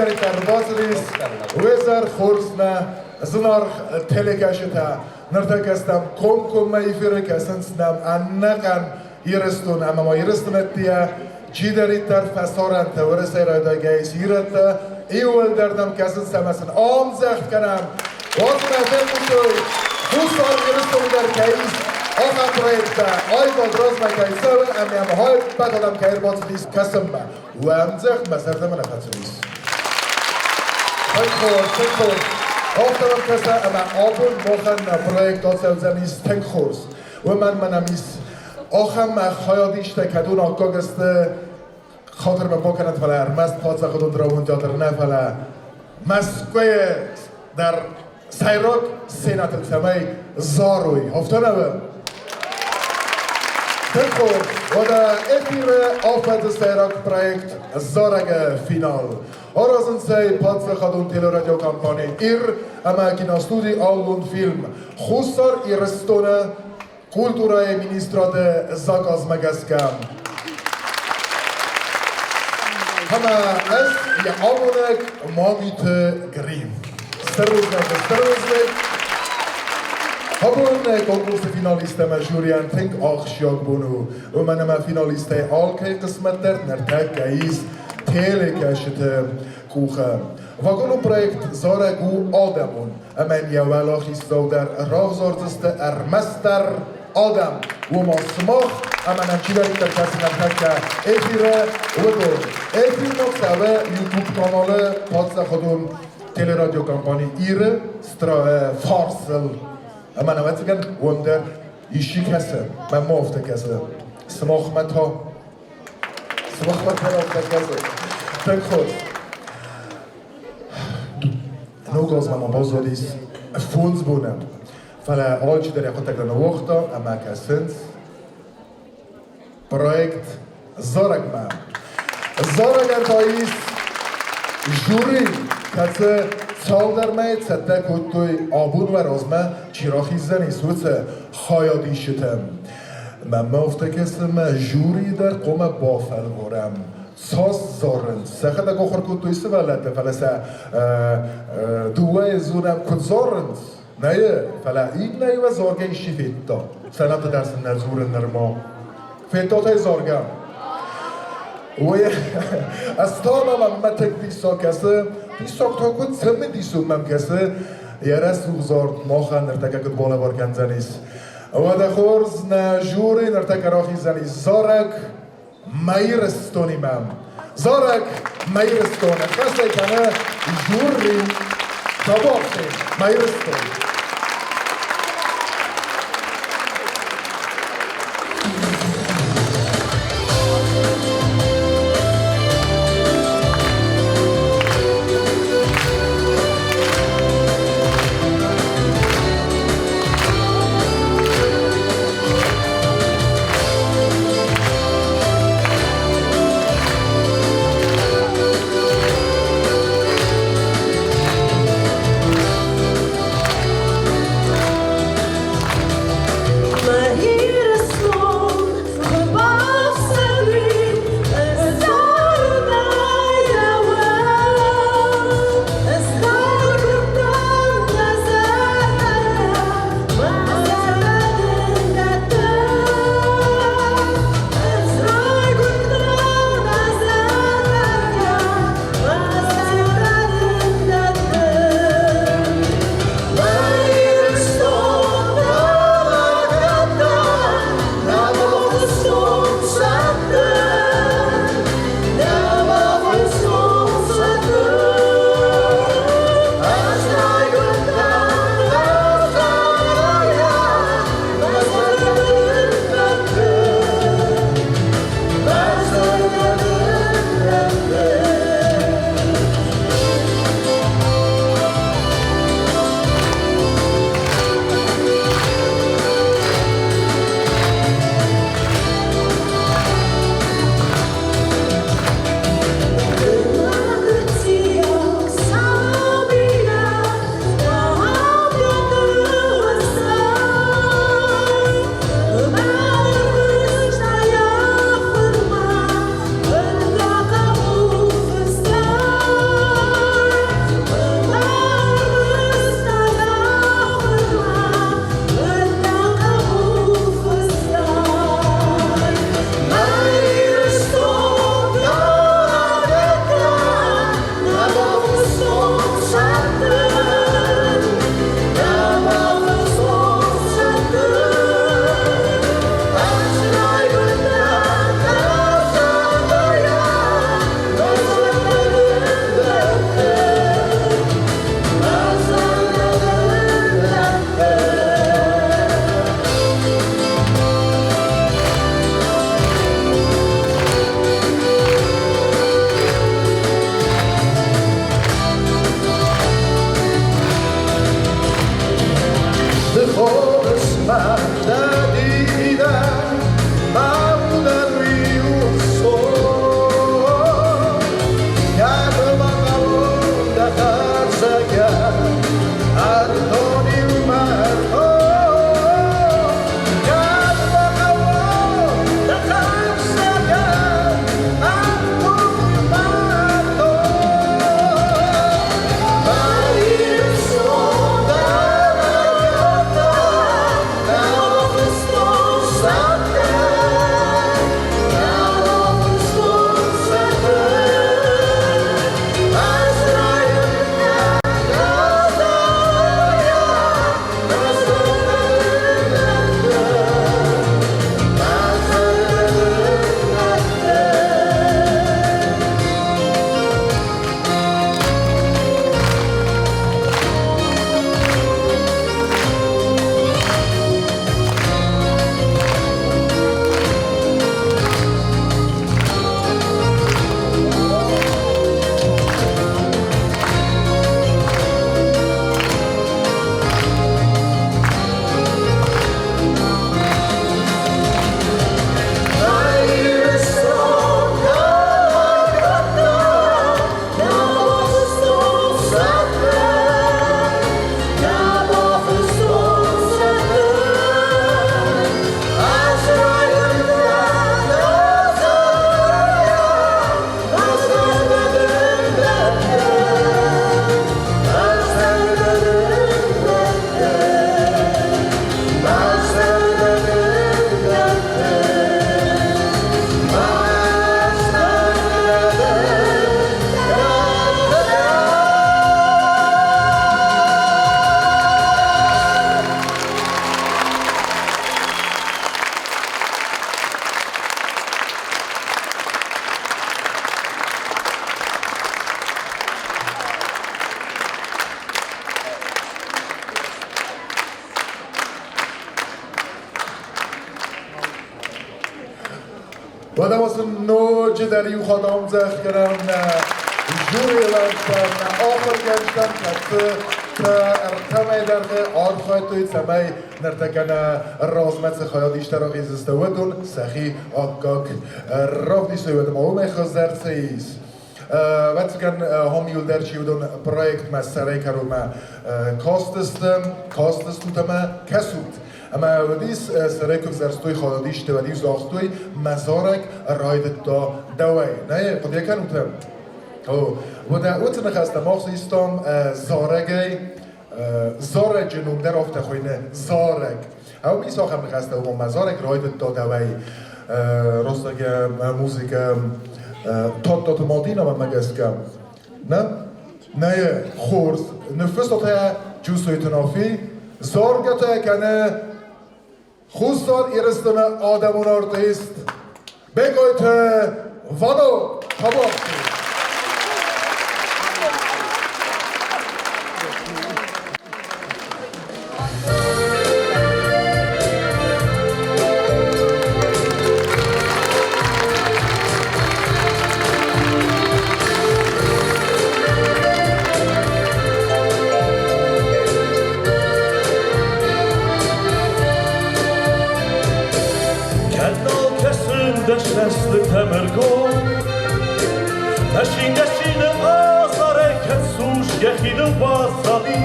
Ջիդարիտար բացրիս, վեզար խորսնա, զնարխ թելեգաշտա, նրդակաստամ կոմկոմը իվիրը կասնցնամ, աննական իրստուն, ամամա իրստունետտիա, Ջիդարիտար ֆասորանտը, վրսեր այդագայիս իրատը, իուել դարդամ կասնցամասն, ամզախտ կանամ, ոսնա դեպուտոյ, խուսար իրստունիդար կայիս, Ախա պրոյեկտը, այգոտ ռոզմայկայսովը, ամիամ հոյ պատադամ կայրբացլիս կասմբա, ու ամձեղ մասարդամը նխացուլիս։ Թենքորս, ողտավամ կասա ամա աբուն մոխան պրոյեկտ ոցելձանիս թենքորս, ու ման մանամիս ախամ խայադիշտը կդուն ակագստը խատր բոկանատ վալա, մաստ պացա խդուն դրավուն տյատր նավալա, մասկոյը դար սայրոք սենատը ծամայ զարույ, հովտանավը Therefore, what efire afet sterk project Zorage final. Orazen sei patse khadun teleradio kampani ir ama kino studi album film. Khusar irstone kultura ministrate zakaz magaskam. Hama es ya abonek mamite grim. Steruznek. Habon konkurs finaliste me juryen think aksjak bunu. Umeneme finaliste alkay kısmetler nertek geiz telekeşite kuche. Vagonu projekt zare gu Adamun. Emen jevelach is der ravzorteste ermester Adam. Uma smach emen çiverik der kesin nerteke efire udur. Efir noktave YouTube kanalı patsa khudun teleradyo kampani ire stra farsel. اما نمتگن وندر ایشی کسه من مفته کسه سماخ متا مفته کسه تک خود نوگاز من بازالیس فونز بونم فلا آلچی در یکو تکرن وقتا اما کسنس پرویکت زارگ من زارگ انتاییس جوری کسه سال در میت سده کتوی آبون و رازمه چیراخی زنی سوچه خایادی شتم من مفته کسم جوری در قوم بافل گورم ساز زارن سخت اگه خور کتوی سوالته فلسه دوه زورم کت زارن نه فلا این نه و زارگه ایشی فیتا سنت درس نزور نرما فیتا تای زارگم و از تانا من تک دیسا کسه دیساک تا کد سمه دیسو مم کسه یاره سوزارد ماخن نرتکه کد بالا بارکن زنیس و دخورز نجوری نرتکه راخی زنیس زارک میرستونی مم زارک میرستونه کسی کنه جوری تباخی میرستونی Wat was een nootje dat je gaat omzeggen جوریلندن آخر گشتن که ارتمه درگه آرخای توی سمه نرتکن رازمت خیال دیشتر آقیز استودون سخی آگاگ راف دیشتر ودم آومه خزر سیز وقتی همیول در چیودون پروژه مسئله کردم کاستستم کسود اما ودیس سرکوب زرستوی خالدیشته ودیس زاختوی مزارک راید دا دوای نه قد یکن اوتم و در اوت نخستم آخسیستم زارگ جنوم در آفته خوینه زارگ او میساخم نخسته و مزارک راید دا دوای راستگه موزیک tot Maldina met Magaska. Nee, Goors. Nu first dat hij juist uit een afie. Zorg dat hij kan goed zal eerste Adam en artiest. Begoit vano tabak. دشت تمرگو نشین آزاره که سوش یخید بازدی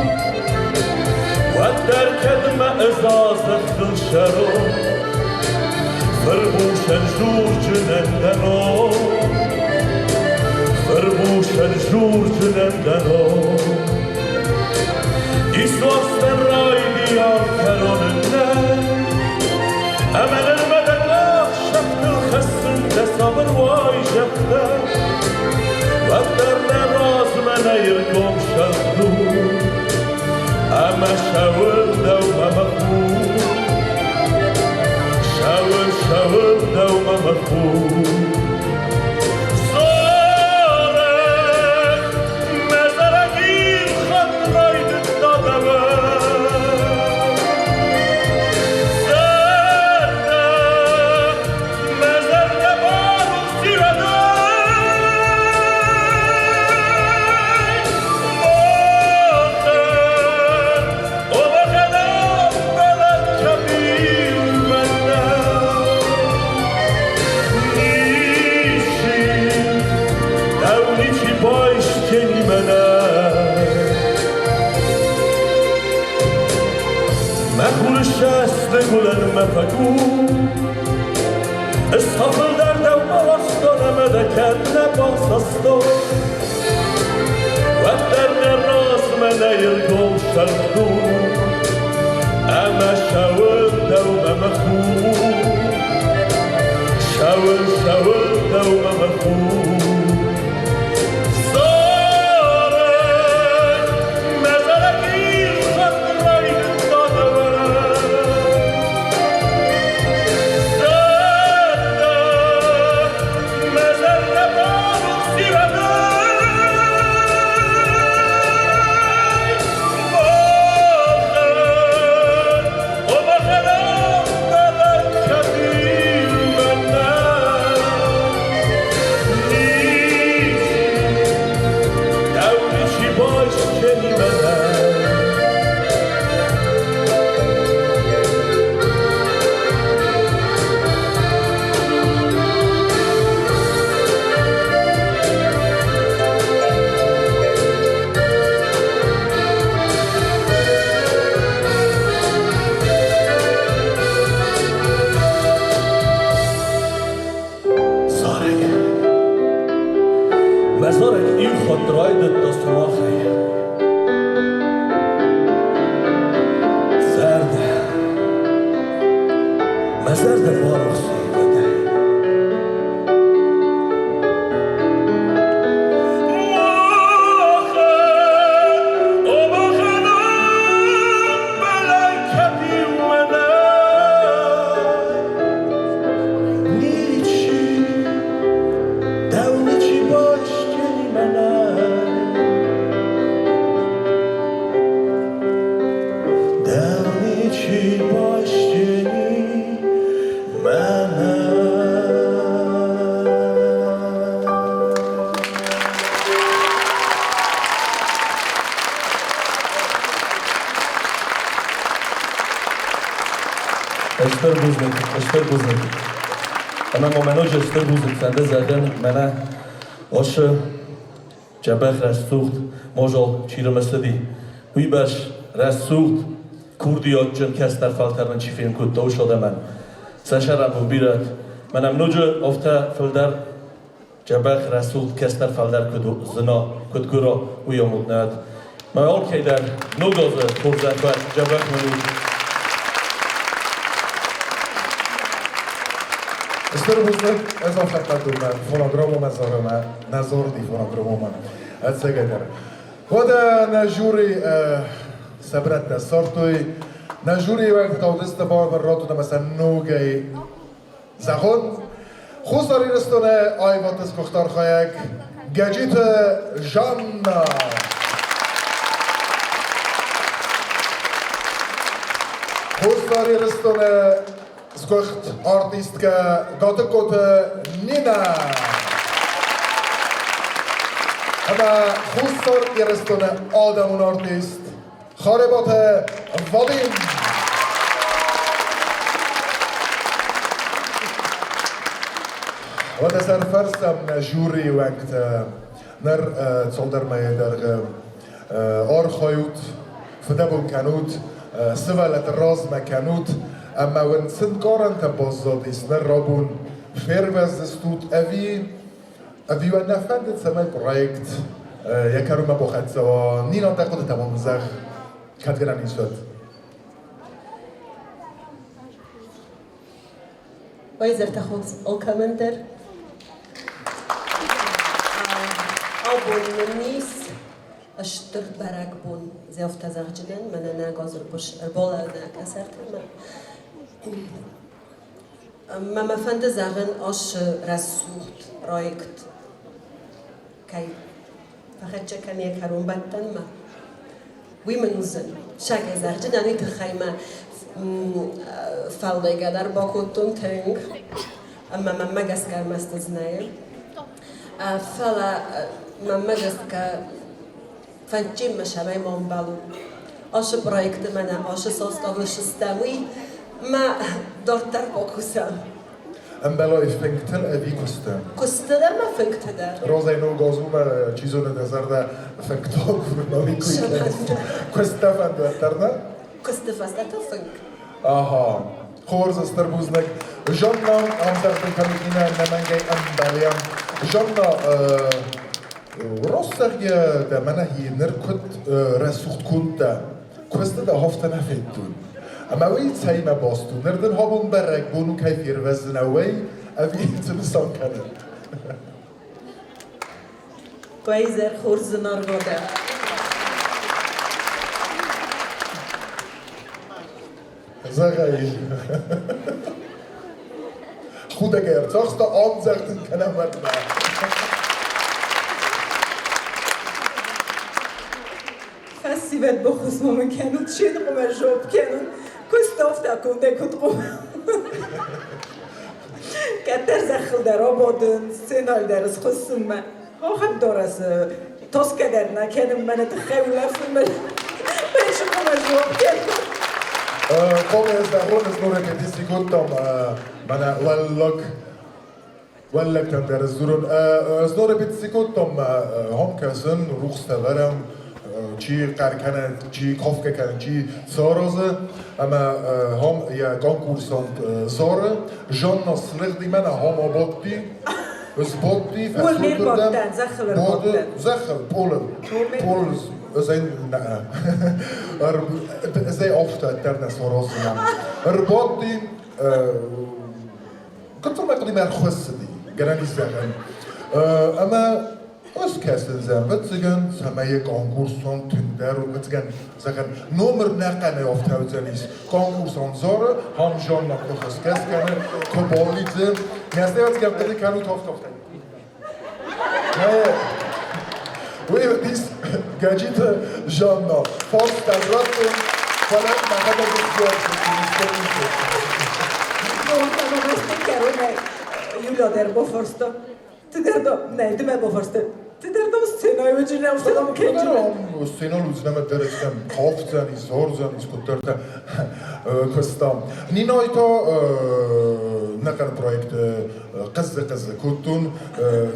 و در کدم ازاز خل شرو فربوشن جور جنندنو فربوشن جور جنندنو ایسواستن رای دیار کروننه امن المدن صبر وای جفته و در نراز من ایرگم شدو اما شول دوم مخور شول دوم مخور زارک مزرگیر خط راید دادمه Yeah. نشست گلن مفکو استافل در دوم آستانم دکن نباسستو و در نراز من ایرگو شلدو اما شاول دوم مخو شاول دوم مخو مزارك این خاطرهای دستماخی زرد مزرد بارخسی بده اشتر بزرگ اما ممنوج اشتر بزرگ سنده زدن منه آش جبخ رستوخت ماجال چیره مسدی وی باش رستوخت کردی آجن کس در فالتر من چی فیلم کد دو شده من سشرم و بیرد منم نوجه افته فلدر جبخ رستوخت کس در فالتر کد زنا کد گرا وی آمود ند من آل که در نوگازه پرزد باش جبخ منوج استر بزرگ اضافه قدومه فونوگرام و مزارمه نزار دی فونوگرام من اتسگه وده نجوری سبرت دستارتوی نجوری وقت تاودست بار من راتو مثلا نوگی زخون خوز داری رستونه آیوات از کختار خواهیک گجیت جانا خوز داری رستونه skocht artistka Gatekot Nina. Ama Hustor Yerestone Adamun artist Kharebat Vadim. و در فرستم جوری وقت نر تصدر در آرخایوت فدبون کنوت سوالت راز مکنوت اما وقت سنکارن تبازدیست نر رابون فیروز استود اوی و نفندت سمای پروژیکت یکارو ما بخد سوا نینا تاخد تمام زخ کدگران ایشد وایزر تاخد الکامندر آبون نیس اشتر برگ بون زیافت زخ جدن من نگازر بش بالا نکسرت من مفند زغن آش رسوت پروژیکت کی فقط چکن یک هرون بدن ما وی منوزن شک زخ جدنی تخیمه فالدگه در باکوتون تنگ اما من مگس کرم استزنایم فلا من مگس که فنچیم مشابه من بالو آش پروژیکت منه آش ساستاوش استوی ما دارتر باکوسم ام بلای فنکتل اوی کستم کسته در ما فنکته در روزای نو گازوم چیزو ندازر در فنکتاک و نامی کویکست کسته فندوتر نه؟ کسته فسته تا فنک Aha, خورز استربوزنك جمنا عم زغتن كمكينا نمانجي أمباليام جمنا راستر ده منه هي نركض رسوخت كنت كوست ده هفتن هفتون اما وی تایمه باستون نردن هابون برک بونو کیفیر وزن اوی اوی تنسان کنه ویزر خورز نارگاده زغایی خوده گرد تاخت آن زغتن کنم ورد فسیبت بخوز ماما کنود چید قمه جوب کنود کستافتا کنده کد قمه کتر زخل در آبادن سنال درس خستم من هم دارس تاس کدر نکنم من تخیل افرم بهش قمه جوب کنود قوم از دهون از نوره که دیستی کدتم من ولک تن در زورون از نوره بیتسی کدتم هم کسن روخسته ورم چی قرکنه چی کافکه کنه چی سارازه اما هم یا کانکورسانت زاره جان نصلق دی من هم آبادی از بادی ولمیر بادن زخل بادن زخل پولن zijn zij afstaat daar naar Sorosna. Bot die kan toch maar niet meer goed die, kan niet zeggen. Maar als kasten zijn wetzigen, zijn mij concours van tunder of wetzigen zeggen nummer nakane afhouden is concours van zorgen, ham John nog eens kasten, kobolitze. Ja, stel dat ik kan niet afhouden. Oui, dis, gadget, Jean, force d'adresse, voilà, ma madame de Julia der Boforsta. Ty der do, nej, ty med Boforsta. Ty der do scena, jag vet inte om det är okej. Scena ludzna med direkten koftan i zorzen i skutterta questa. Ni noi to نقل project قز كوتون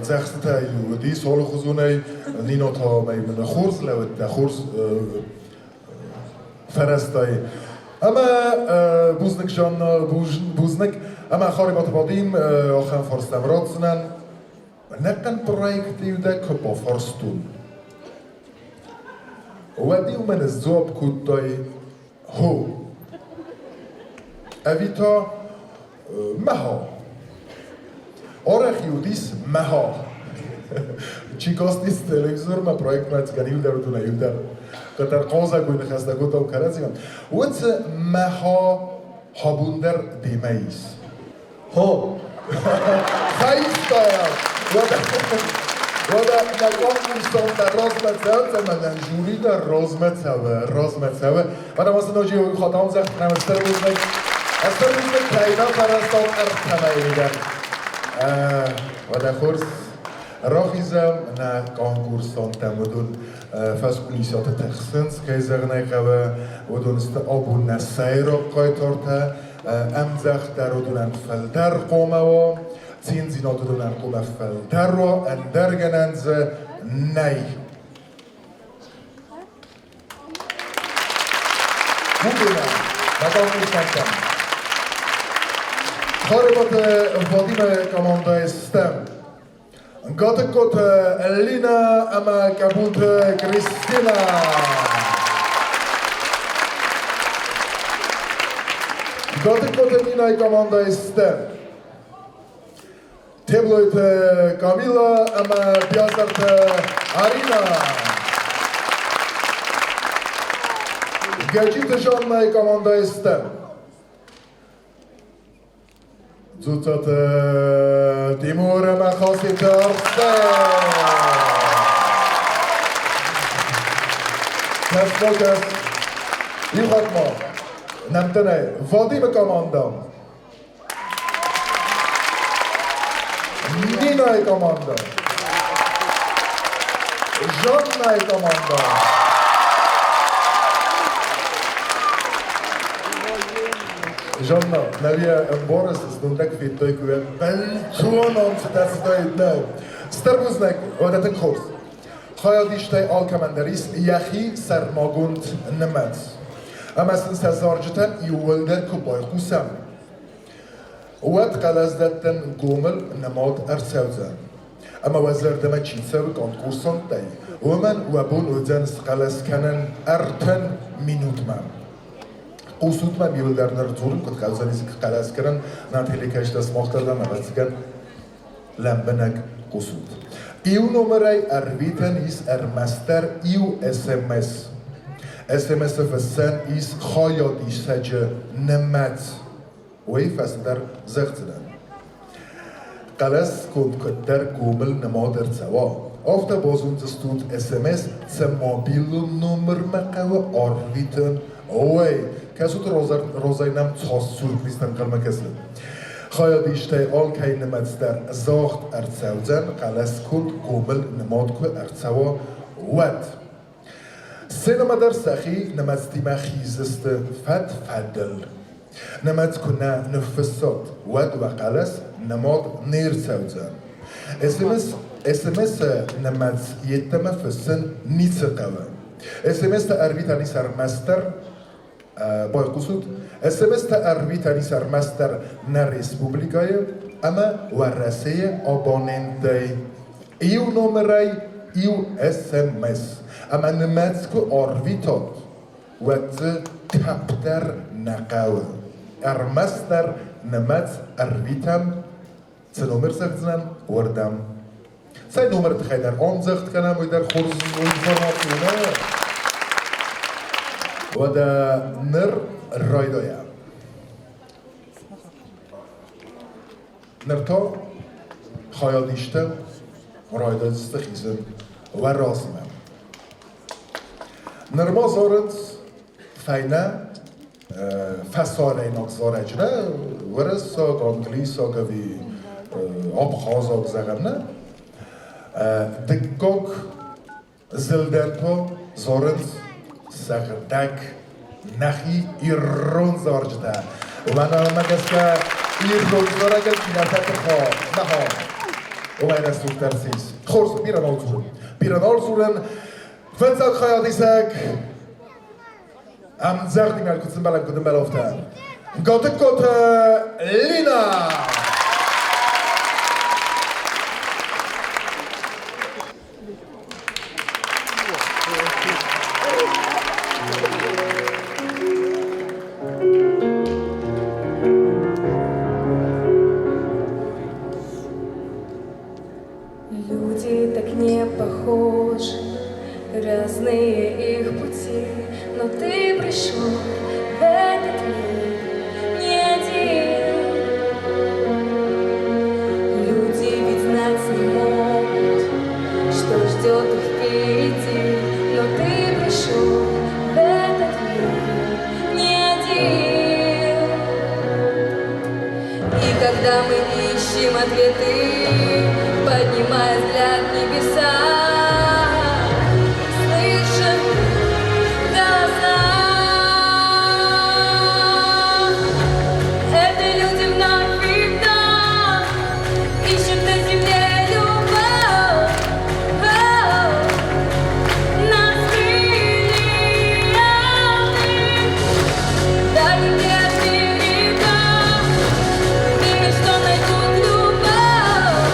زخته يودي سول خزوني نينو تا من خورز لو خورز فرستای اما بوزنك جان بوزنك اما خاربات بادیم آخر فرستم راتسنن نقل project يودا كبا فرستون وديو من الزوب كوتاي هو اویتا مها آره خیودیس مها چی کاستیس تلویزور ما پرویکت ما تگنیل در دونه یل در قطر قوزا گوی نخسته گوتا و کرزی من وچ مها هابوندر دیمیس هو خیست دایم ودا نگاه میستان در رازمت زود من جوری در رازمت زود ودا مثلا نوجی خواهم زخت نمستر بودنک Asta este China parastal artamailigan. ودا خورس راخیزم نه کانکورسان تمدن فسکولیسات تخسنس که زغنه قبه و دونست آبو نسای را قایتارته امزخ در و دونن فلتر قومه و تین زینا دونن قومه فلتر را اندرگننز نی بودونه نکانکورسان تمدن خاربات وادیم کامانده استم گاتکوت لینا اما کبوت کریستینا گاتکوت لینا کامانده استم تبلویت کامیلا اما بیازرت آرینا گجیت جان کامانده استم زودت تیمور مخاصی ترسه کس با کس این خاتما نمتنه وادیم کاماندم نینای کاماندم جانای کاماندم Жанна, навия борис с дундак фи той куя белчуаном стастай да. Старбузнак, одатен курс. Хая диштай алкамандарис яхи сармагунд немец. اما سنسا زارجتن يولدن كباي قسم وات قلزدتن قومل نماد ارسوزن اما وزر دما چيسر كانت كورسان تاي ومن وبون ودن سقلس كنن ارتن مينوت من قوسوت من يولدن رزورم كنت قلزاني سك قلس كرن ناتيلي كاش دست مختلن نبتسكن لمبنك قوسوت ايو نمري ارويتن يس ارمستر ايو SMS SMS فسن يس خايا ديش سجه نمت وی فسندر زغتنن قلس کند کدر گومل نمادر سوا آفتا بازون زستود SMS ز موبیل نمر مقاو آرویتن وی کسوت روزاینم تاس سورپریستن قلمه کسل خواهد ایشتای آل که نمتستر زاخت ارتسوزن قلس کند گومل نماد که ارتسوا ود سینما در سخی نمتستی مخیزست فد فدل نمت کنه نفسات ود و قلس نماد نیر سوزن SMS نمت یتم فسن نیت قوه SMS تا اروی تانی سرمستر بای قصود SMS تا اروی تانی سرمستر نه ریسپوبلیکای اما ورسه آباننده ایو نمره ایو SMS اما نمت که اروی تاد ود کپتر نقاوه ارمستر نمت ارویتم سه نمر زغتنن وردم سه نمر تخیل در آن زغت کنم و در خورز و اینفورماتیونه و در نر رایدایم نرتا خیالیشته رایدای استخیزم و رازمم نرما زارت فینه فسال ایناک زارجنه ورس ساگ انگلی ساگوی آبخاز آگ زغمنه دکاک زلدن تا زارنز سغدک نخی ایرون زارجده و من آمد که ایرون زارگل کینتت خواه نها و من از دوستر سیز خورس بیران آل زورن فنزاک خیالی سگ am zerdi mal kurz mal guten mal auf der Gott Lina Люди так не похожи, разные их пути, но ты пришел в этот мир не один. Люди ведь знать не могут, что ждет их впереди, но ты пришел в этот мир не один. И когда мы ищем ответы, поднимая взгляд в небеса, слышим голоса. Это люди вновь и вновь ищут на земле любовь. Нас миллионы, далеки от берега, верят, что найдут любовь.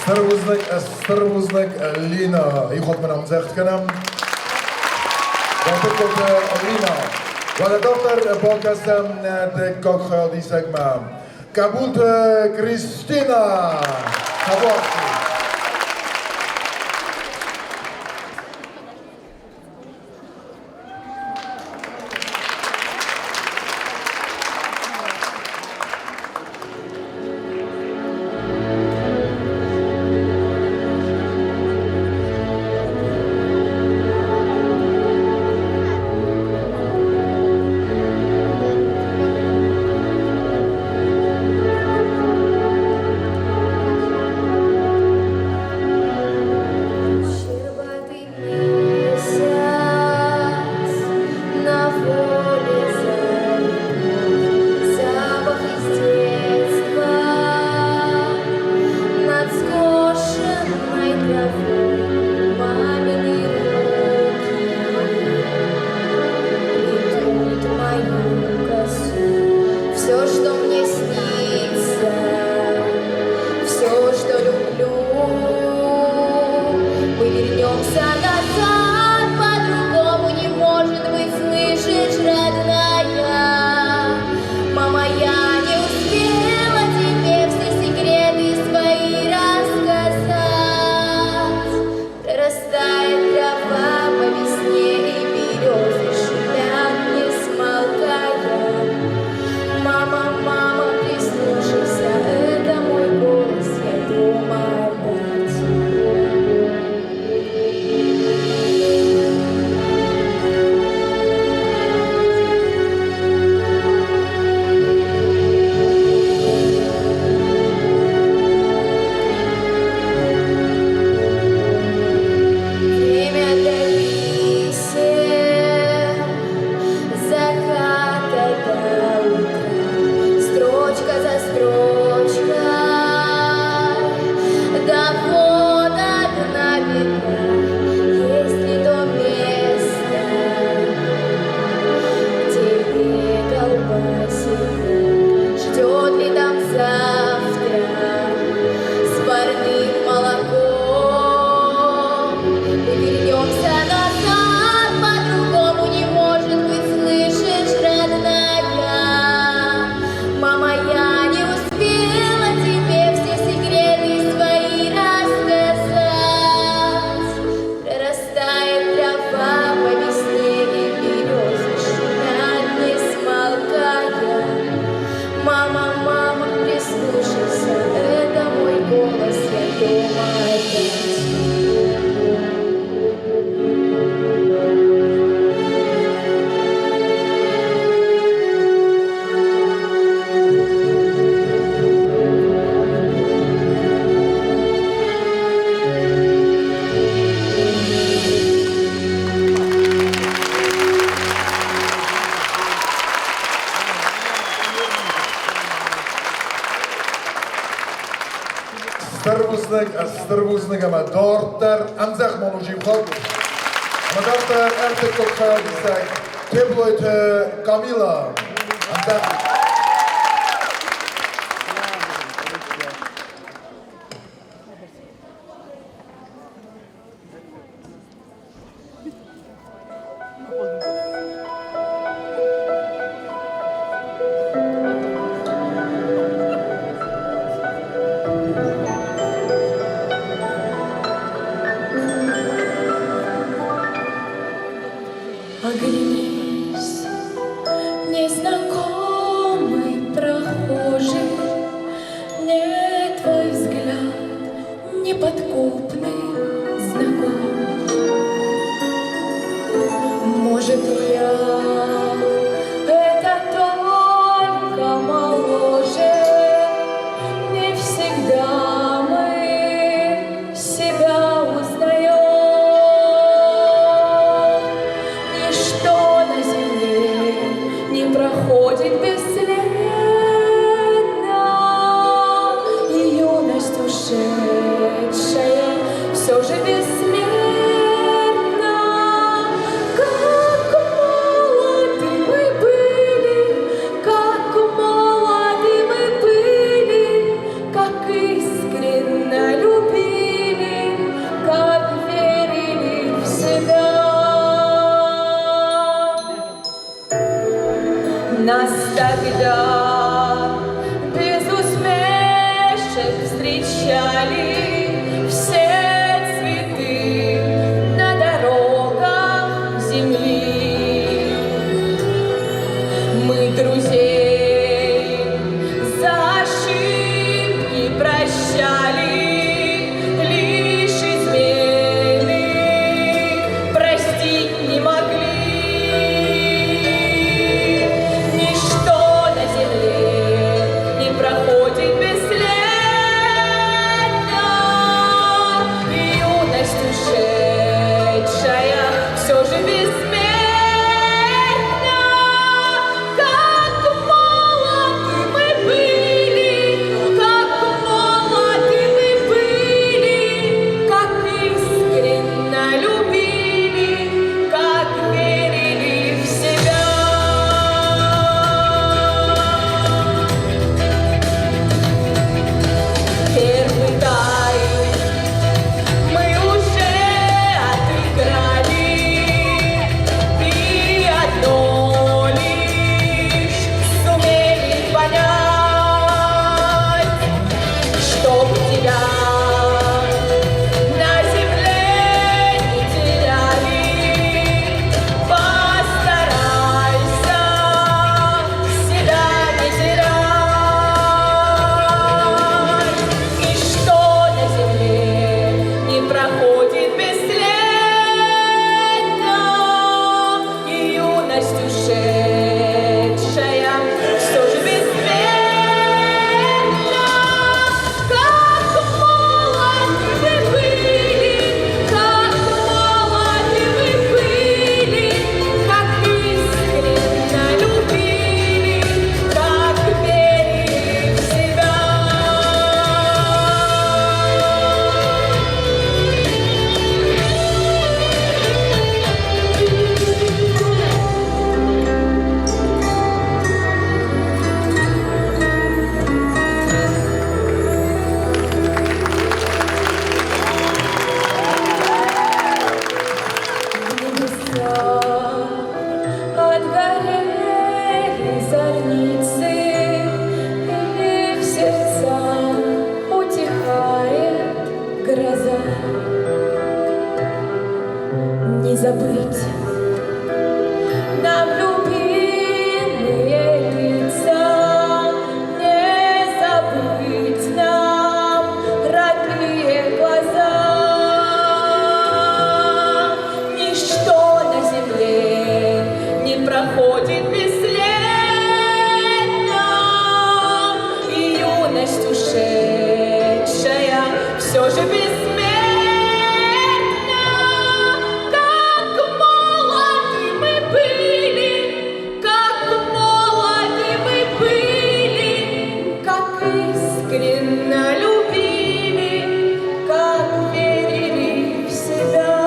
Stervuznik Lina. Ik had mijn naam zegt kennen. Dat komt Lina. Wat dokter Bokasem de Kokha segma. Kabult Christina. Kabult. Stervuznik ama dorter anzach monuji khod. Ama dorter erkek kokha disak. Tebloit Camila. Anzach. Оглянись, незнакомый прохожий, мне твой взгляд неподкупный знаком. Может, я это только моложе, не всегда мы себя узнаем. Проходит бесследно, и юность ушедшая встречали все цветы на дорогах земли. Мы друзей за ошибки прощали, лишь измены простить не могли. Ничто на земле не проходит бесследно, юность ушедшая все же бессмертна. Как молоды мы были, как молоды мы были, как искренно любили, как верили в себя. Первый тай мы уже отыграли, и одно лишь сумели понять, чтоб тебя на земле не теряли. Постарайся себя не терять. Ничто на земле не проходит бесследно, и юность ушедшая все же бессмертна. Как молоды мы были, как молоды мы были, как искренно любили, как верили в себя. Небеса отгорели зорницы, и в сердцах утихает гроза. Не забыть нам любимые лица, не забыть нам родные глаза. Ничто на земле не проходит бесследно, и юность ушедшая все же бессмертна. Как молоды мы были, как молоды мы были, как искренно любили, как верили в себя.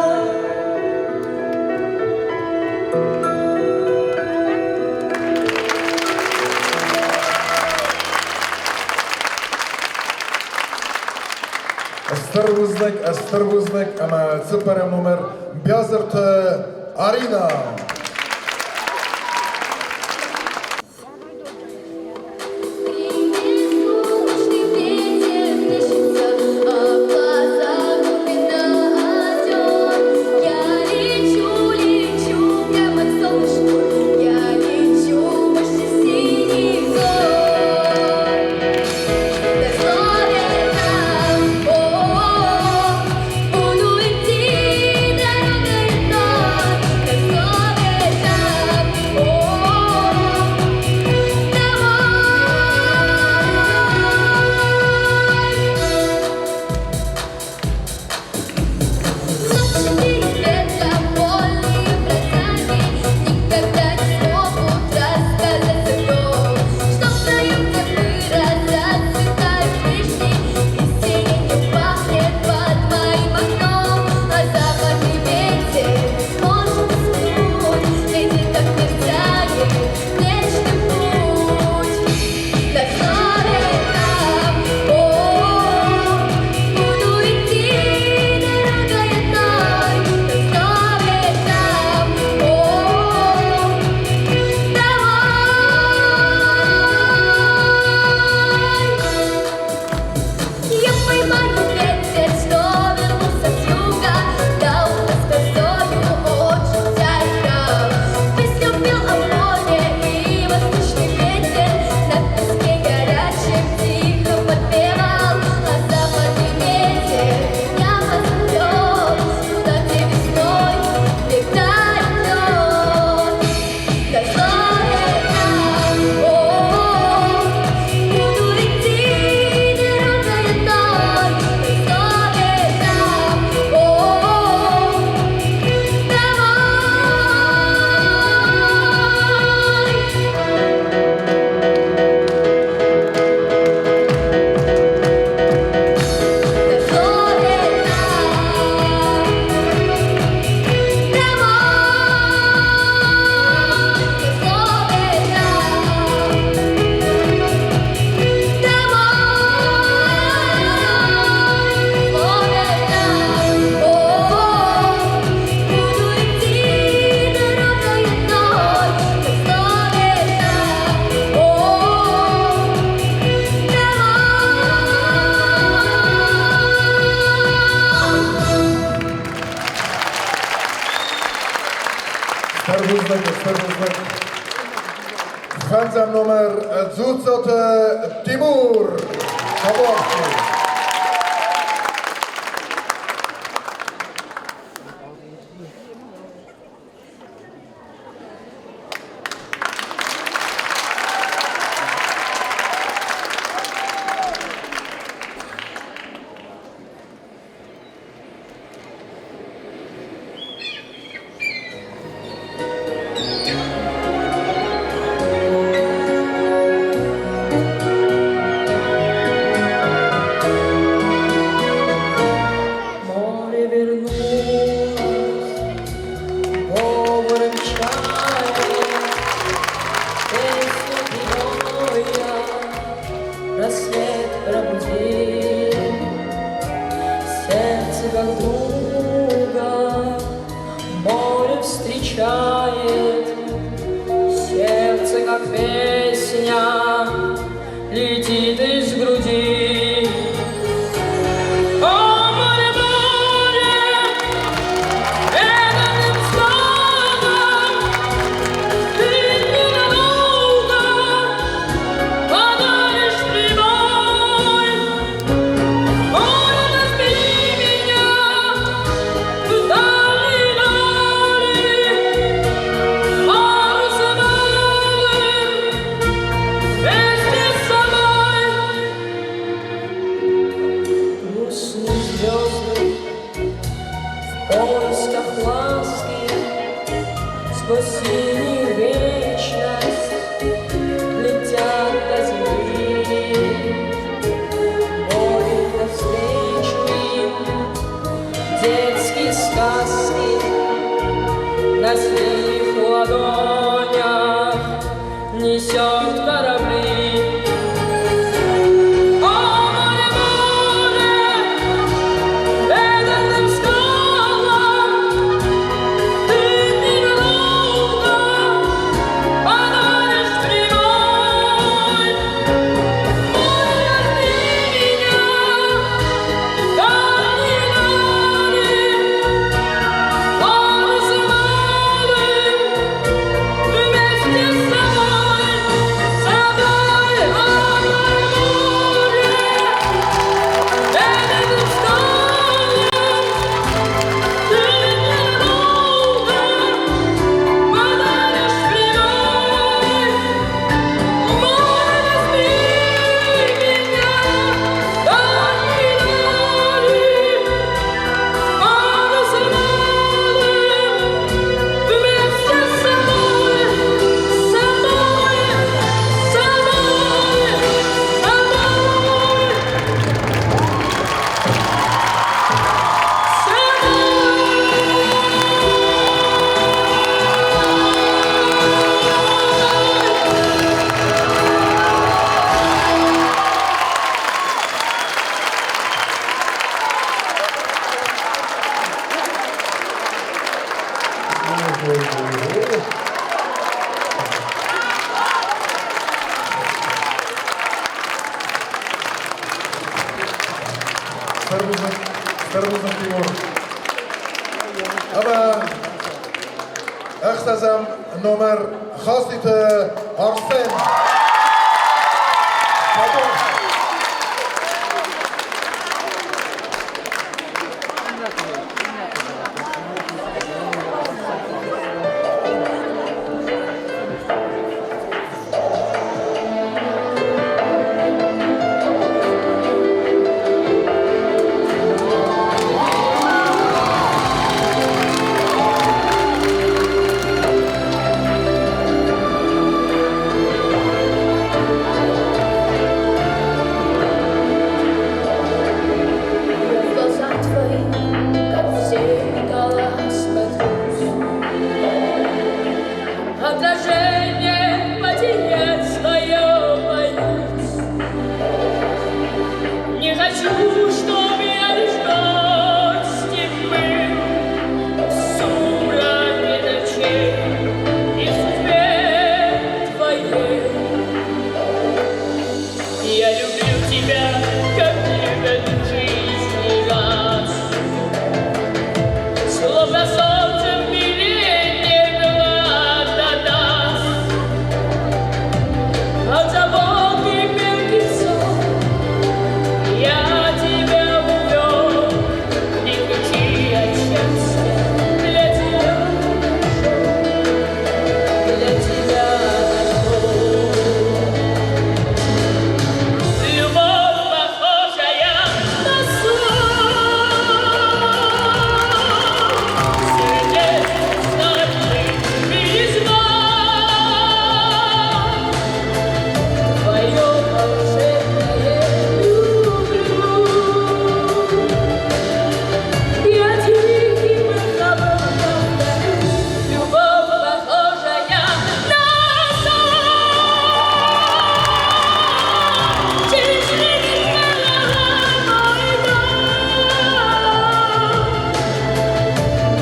Астырвызник, ama цифра номер Бязырт Арина. Солнечный ветер плещется, а в глазах глубина озер. Я лечу, лечу прямо к солнышку, я лечу выше синих гор. Буду идти дорогой вновь, Я поймаю ветер, что вернулся с юга, да у нас косою очень тяжко. Песню пел о море и восточный ветер, на песке горячем тихо подпевал, а западный ветер меня позовет, туда, где весной летает лед. Такое нам, буду идти дорогой одной, такое нам, Ստերբուզնեք։ Խանձամ նոմեր ձուցոտը Տիմուր Շաբովսկի։ Море вернулось, говором чая, песню героя, рассвет пробудил, сердце как друга, море встречает, сердце как песня летит из груди. О, море, море, преданным словом, ты ненадолго подаришь прибой. Море, разбери меня в дальней дали, парусом алым вместе с собой. Грустные звезды в поисках ласки сквозь синюю вечность летят до земли. Море навстречу им детские сказки на синих ладонях несет корабли. О, море, море, преданным скалам, ты ненадолго подаришь прибой. Море, разбери меня в дальней дали, парусом алым вместе с собой. Стырбузын Тимур. Ama اختزم номер خاصیت آرسن Отражение потерять свое боюсь. Не хочу, чтоб я лишь гостем был в сумраке ночей и в судьбе твоей. Я люблю тебя, как любят в жизни раз, словно солнце в мире глад до нас. От забот и мелких сон я тебя увел, и ключи от счастья для тебя нашел. Любовь, похожая на сон, сердец ночных перезвон. Твое волшебное люблю. Я тихим эхом повторю. Любовь, похожая на сон, через мой дом.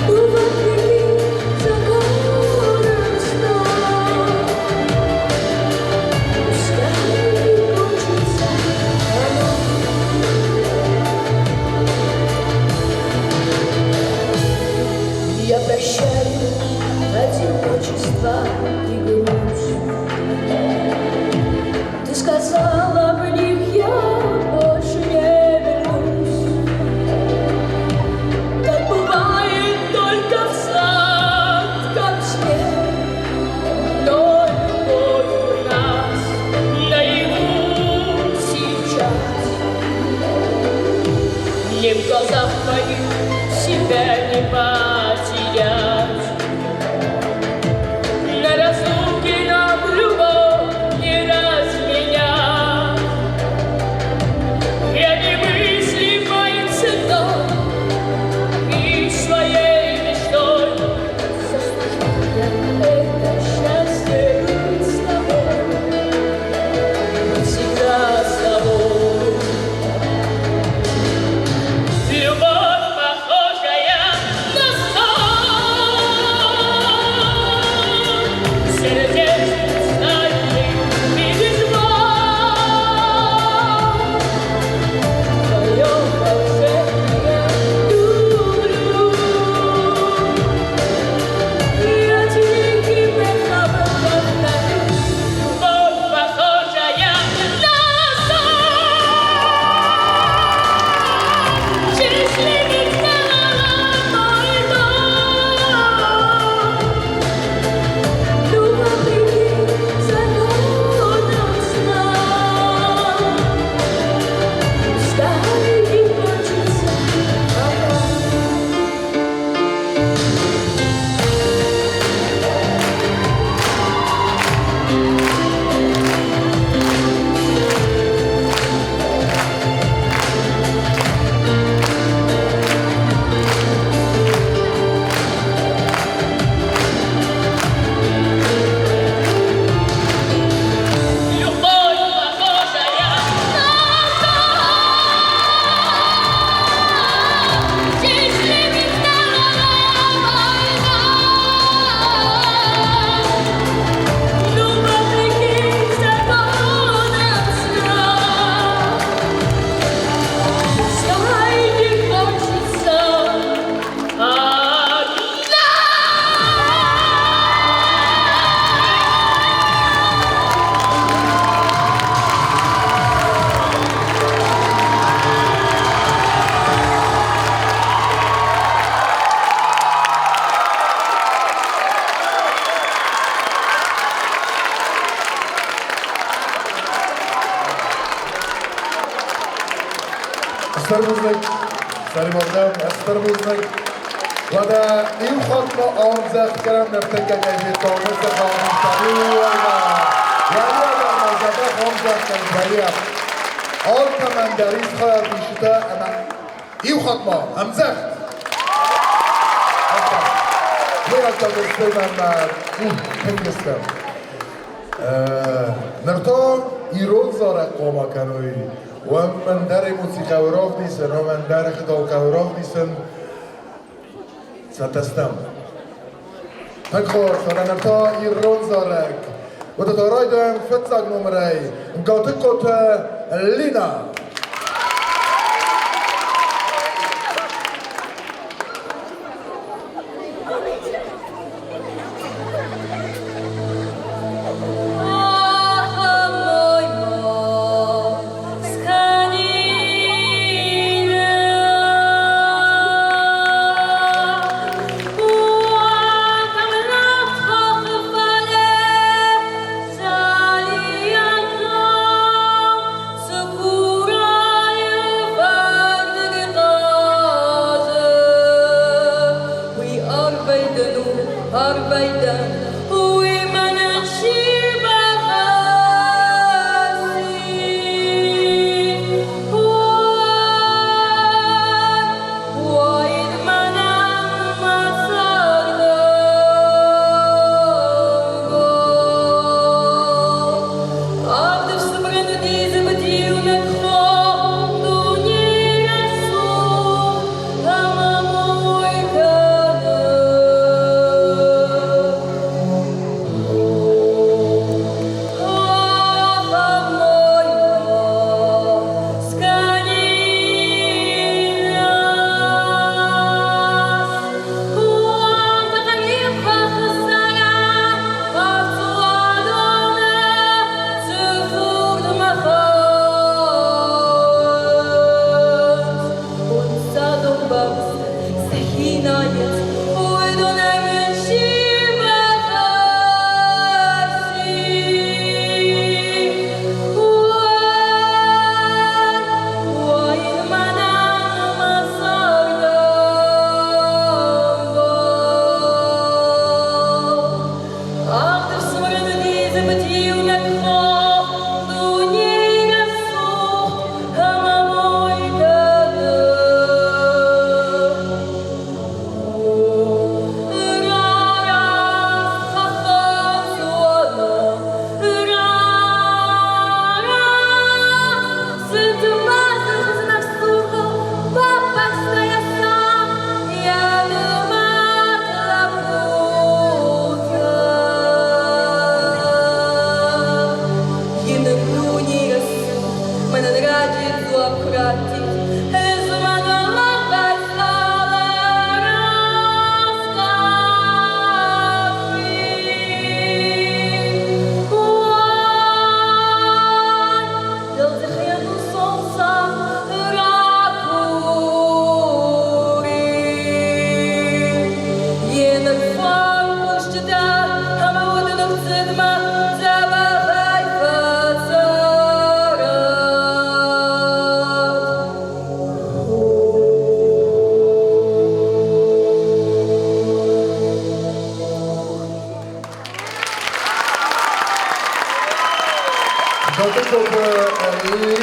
Уводили за город снов. Пускай кончится оно. Я прощаю одиночество и грусть. Ты сказала, в них я больше не вернусь. Так бывает только в сладком сне, но любовь у нас наяву сейчас. Мне в глазах твоих себя не потерять. На разлуке нам любовь не разменять. Я немыслимой ценой и своей мечтой заслужила это счастье быть с тобой, быть всегда с тобой. Любовь, похожая на сон, استربوزنك سری مردم استربوزنک و در این خاتمه آمزخ کرم نفتن که گیجه تانست خواهمشتری یعنی اگر مزده آمزخ کرم بریم آل کمندریز خواهد بیشتر اما این خاتمه آمزخ باید تا دسته من هنگستم نرتا ایرون زاره قوما کنوی و من در موسیقی و راف نیستن و من در خدا و راف نیستن ستستم تکخور سنه نرتا ایرون زارک و تا رای دویم فتساگ نمره گاته کت لینا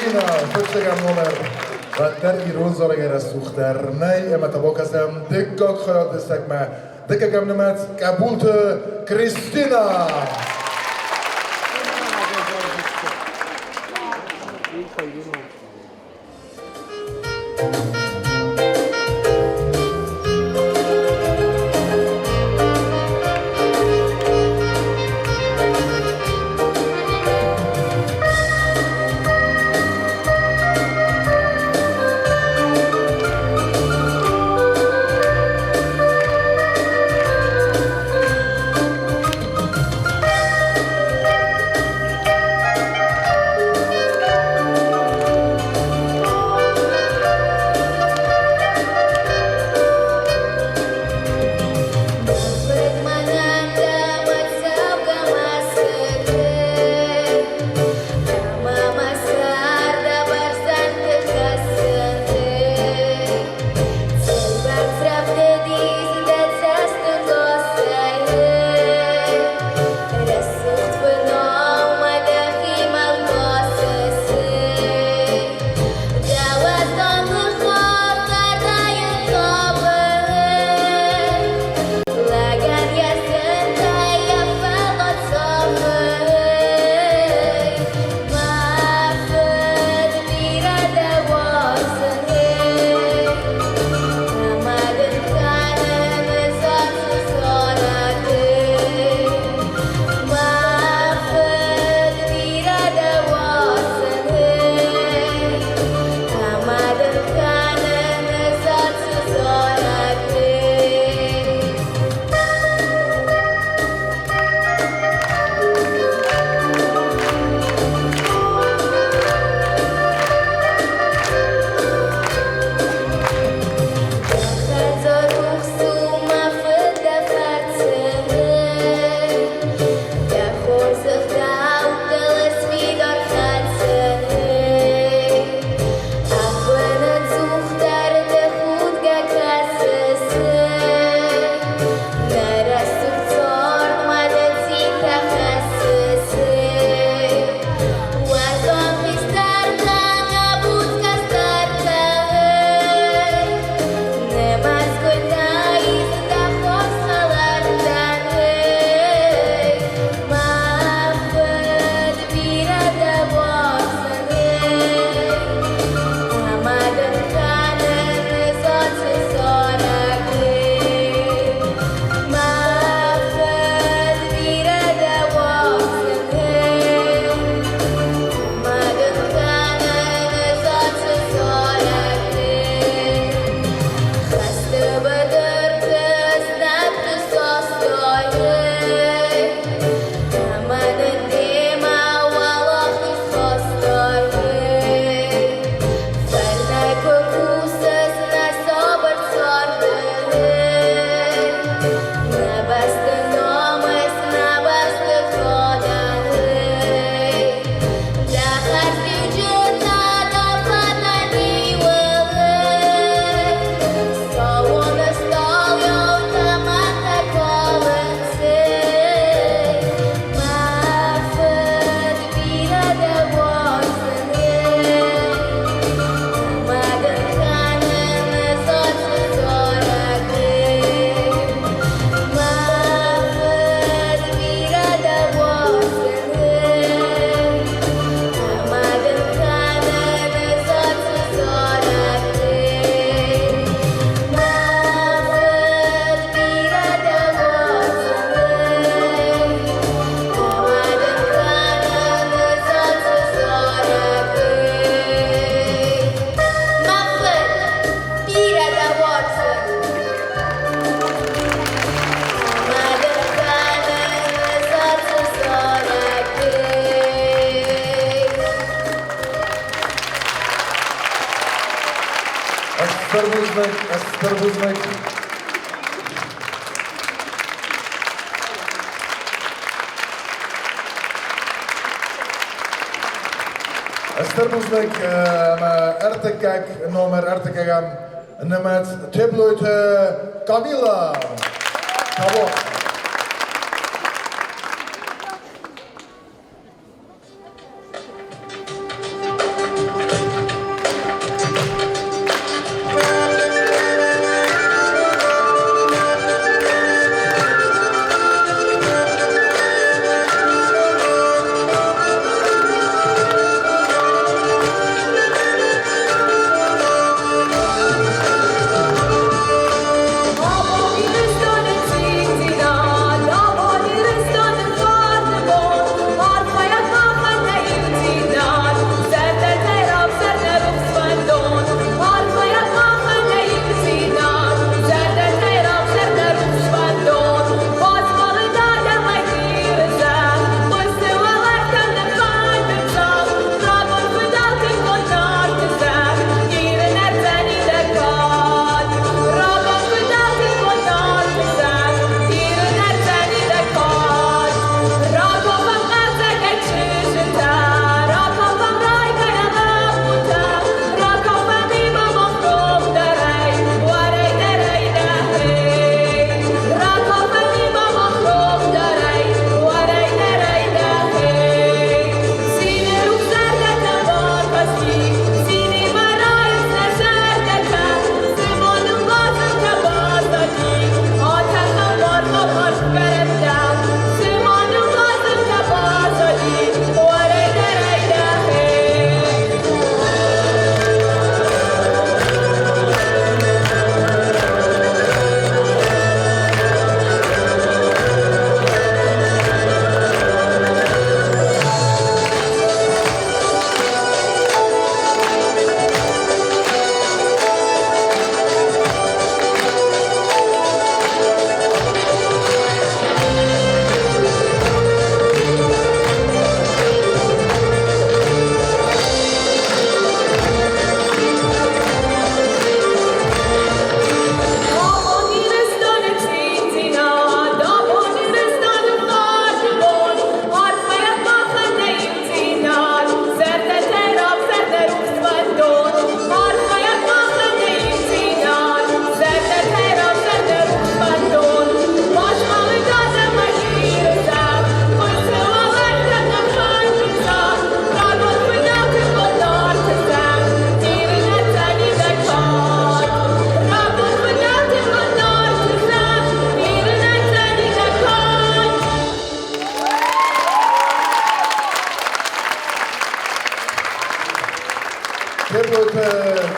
لینا فکرم نمر و در ایران زارگر از سوختر نه اما تبا کسیم دکاک خیاد دستک ما دکاکم نمت قبولت کریستینا Esther Buznik. Esther Buznik, ertekek, nomer ertekegem, nemet tebloite Kamila. Bravo.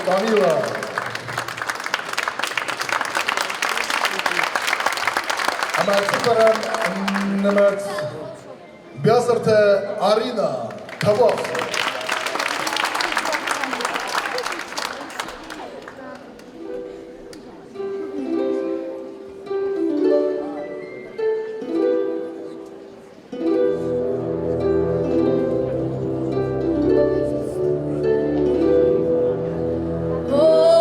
Kamila. Ama süperem nemet Biazırtı Arina Kabak. Oh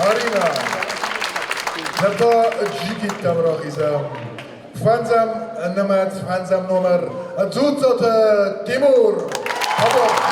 Arina. Nata Jigit Tamrochizam. Fanzam Namat, Fanzam Nomer. Zutzot Timur. Haborski.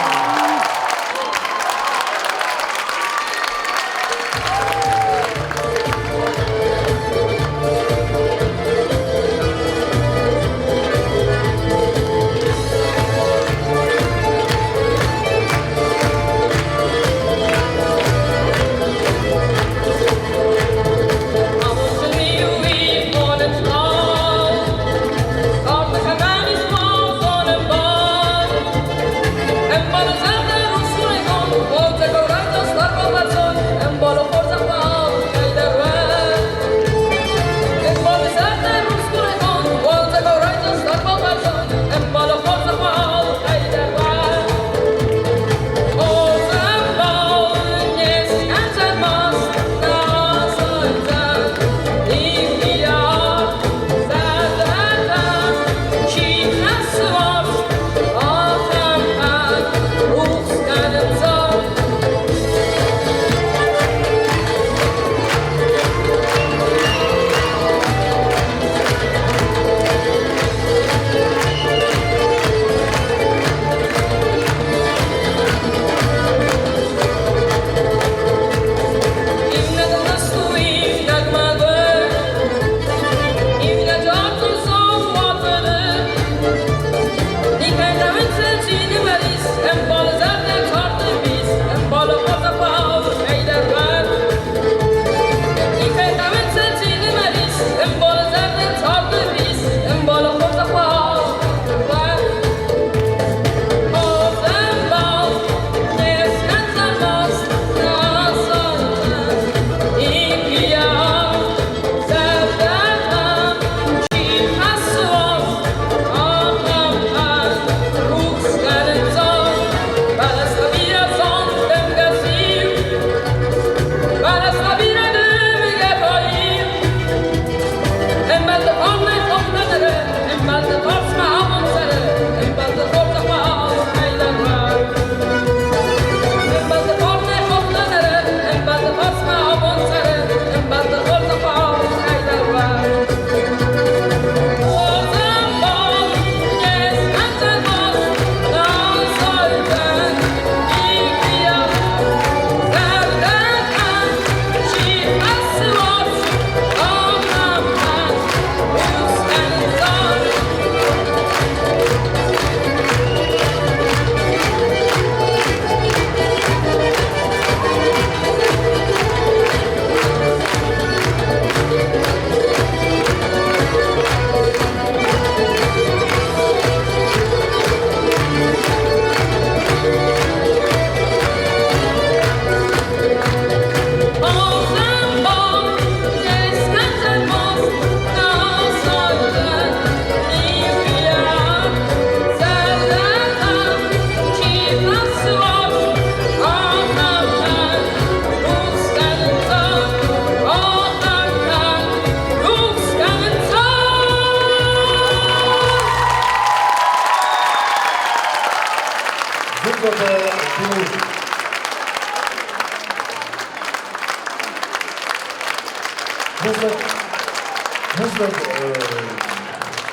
Můžeme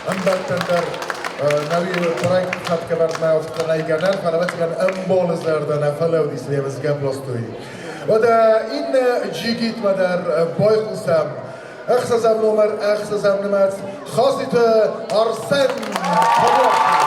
Ambertender nový projekt Fatkevartná od Nejganer, ale veckan Embol zerden fellow Slievas Gablostui. Vada in Jigit Madar Boyhusam, Echsazam Nomer, Echsazam Nemats, Chasit Arsen Haborski.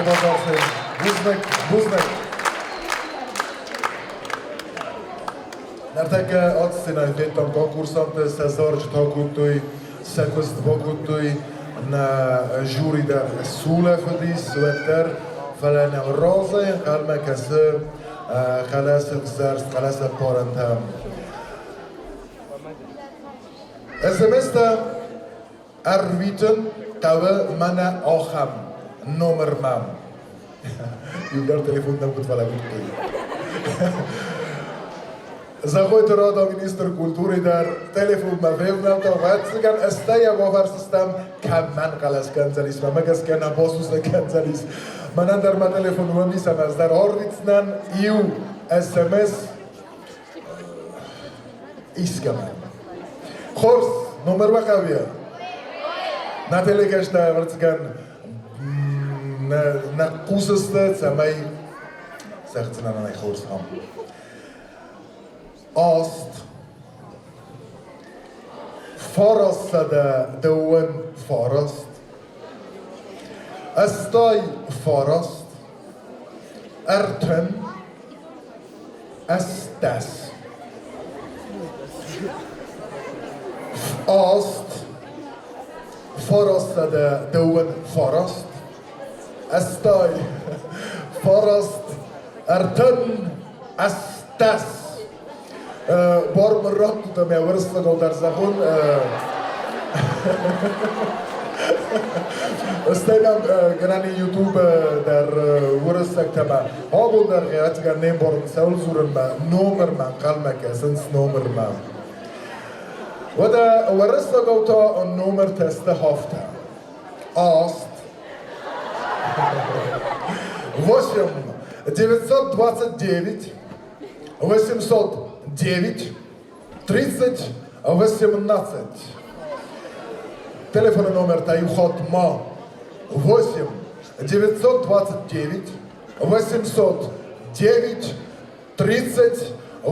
bozorsin. Buznik. Nerteke odstina fetom konkursante se zorge tagutui, se quest bogutui na jury der sule fadis wetter فلان الرازي قال كسر خلاص الزرس خلاص البارنتام اسمستا ارویتن قوه من آخم نمر مام یودار تلفون نبود ولا بود زخوی ترادا مینیستر کلتوری در تلفون مفهمم تا وقت سکن استای باور سیستم کم من قلس کنزلیس و مگس کنم باسوس کنزلیس من در ما تلفون رو میسم از در آردیتنن ایو SMS ایسکم خورس نمر و قویه نتیلی کشته ورزگن نقوسسته سمی سختنن نای خورس هم آست فارست دون فارست استای فارست ارتن استس آست فارست دون فارست استای فارست ارتن استس بار مرات بودم یا ورستگاه در زبون استیدم گرانی یوتیوب در ورستگ تما ها بود در غیرت گر نیم بارم سول زورن ما نومر من قلمه که اسنس نومر من و در ورستگاه تا نومر تسته هفته آست 929 809 30 18. Телефонный номер Таюхот ма 8 929 809 30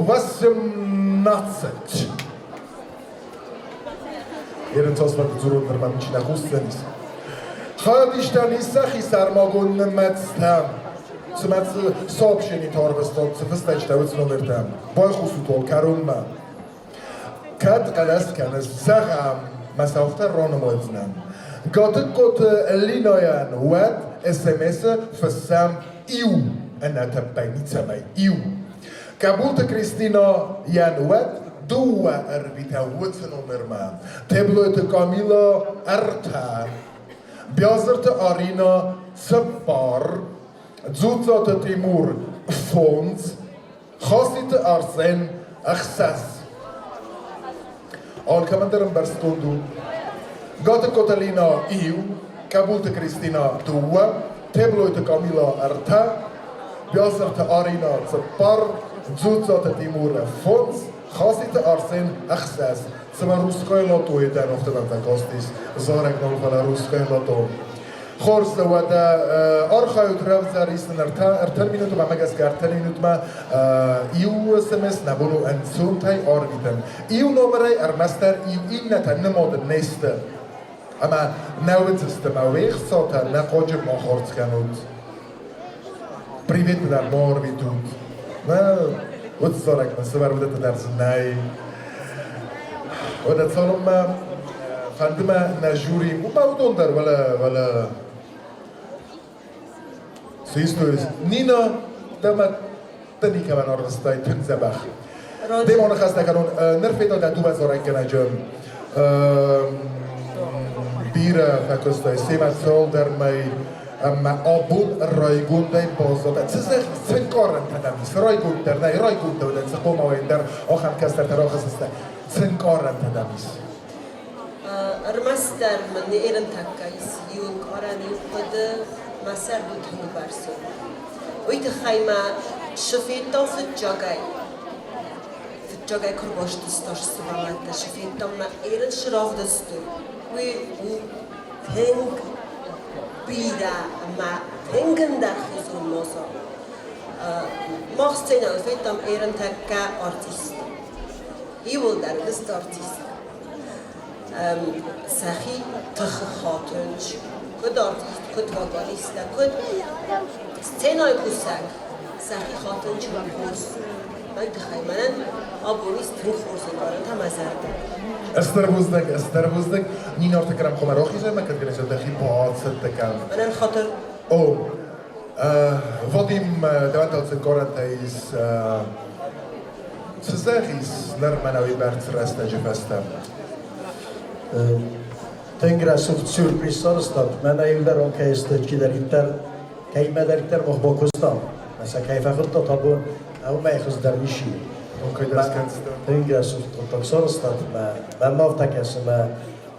18. Jeden час вард зурун در من چی نخوستنیست. خواهدیشتن ایسخی سرماگون نمتستم. سمت صاب شنی تار بستاد سفستش دوست نمرتم. بای خصوص کرون من. کد قلس کنس زخم مسافت رانمایزنم. گاتت کت لیناین ود SMS فسام ایو انت بینی تمای ایو. کابوت کریستینا یان ود دو اربیتا ود نمرم. تبلوت کامیلا ارتا. بیازرت آرینا سپار. زوزات تیمور فونز. خاصیت آرسن اخساس. آل کمندرم برستوندو. گات کتالینا ایو. کابوت کریستینا دو. تبلوت کامیلا ارتا. بیازرت آرینا سپار. زوزات تیمور فونز. خاصیت آرسن اخساس. سما روسکای لاتوی در افتادن تکاستیس. زارک نالفالا روسکای لاتو. خورس و دا آرخایوت روزر ایستن ارتن مینوت و مگس ارتن مینوت ما ایو SMS نبولو انسون تای آرگیدن ایو نمره ارمستر ایو این نتا نماد نیست اما نوید سیستم اویخ ساتا نقاج ما خورس کنود پریویت در مار بیتود نه ود سارک مسبر بودت در زنای ودت سالم فندم نجوری و باودون در ولا سیستویس نینا دم تنی که من آرستای تن زبخ دیمان خسته کنون نرفیتا در دو بزارن که نجم بیر فکرستای سیمت سال در می اما آبون رایگون دای بازداد سن کارن تدمیس رایگون در نه رایگون دادن سقوم آوین در آخم کس در تراخ سسته سن کارن تدمیس ارمستر من ایران تکایس یون کارانی خود مسر بود هنو برسون ویت خیمه شفیتا فجاگای کن باش دستاش سوالت شفیتا ما ایران شراف دستو وی تنگ بیره ما تنگن در خیزون موسا ماستین الفیتام ایران تکا آرتیست ایول در دست آرتیست سخی تخ خاطرش کد آرتیست کد واگالیست کد سценای کوسک سخی خاطر چی بخورس باید خیمانن آبونیست رو خورس دارن هم ازرده استربوزدك نين ارتكرم خمراخي زي ما كنت قلت دخي بعض ستكام منن خاطر او Vadim دوانت سكورنتايز سزاخيس نرمناوي برت رستا جفستم Tengra suft sürprizsarıstat. Mena evler on kayıstı kiderikler kaymelerikler muhbokuzdan. Mesela kayfakıtta tabun avmay kızlar işi. Okey deskenstım Tengra suft toksarıstat. Ben mavtakasıma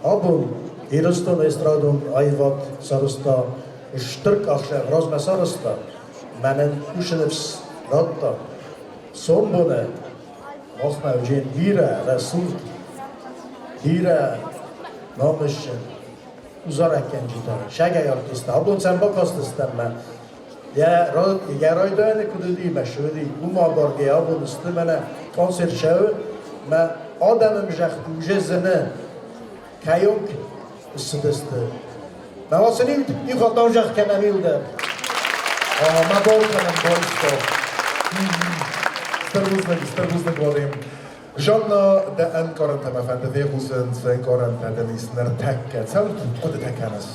abun Iruston estradun ayvat sarısta Ştırk akşam razma sarısta. Menen kuşunufs ratta. Son bunu Mahma Evcen bira Resul bira Namışın uzarak genciden, şagay artist, abun sen bakastısten ben. Ya rayda kudu değil meşhur değil. Bu mabarge abun üstü bana konser şağı, ben adamım jahtı cezene kayok üstüdestü. Ben vasını ilk hatan jaht kenemilde. ما بول کنم بایستا استربوزدك Vadim Жанна да эн корента ما فانت ذي خوزن زين корента да نيس نرتكة سألت قد تكنس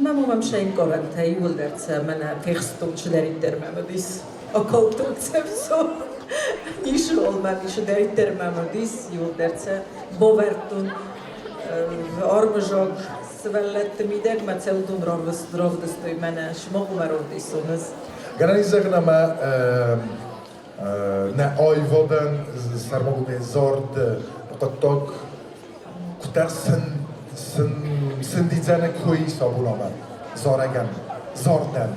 Mam shame koranta yuldertse mana firstum shderitter mamadis akoltutsemso ishol man shderitter mamadis yuldertse bovertun ormjog svellet mideg matseldun rovdestoy mana shmogumarodisunas Granizagna ma na oivoden sarmogude zord qotok kutar sindizane kuy sabunaman zoragan zordan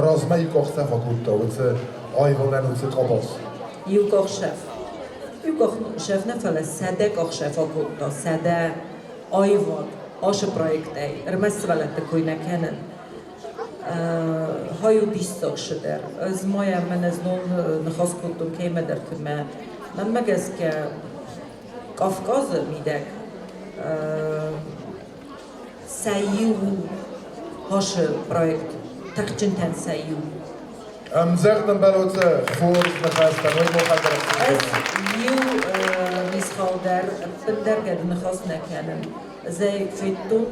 rozma yukoxsa fakutta utse oivoden utse qobos Yukok chef nefele szedek a chef akutta, szede, ajvad, ase projektei, remeszvelette kujne kenen. Haju disztok söder, ez maja men ez non nahaszkodtunk kémeder kümme, nem megezke Kafkaz mideg, szájú hase projekt, takcsinten szájú. زغدن بلوتse فورز نخواستم وی مخدر Ez jó mishalder, penderged nahasznek kennen. Zij fittun,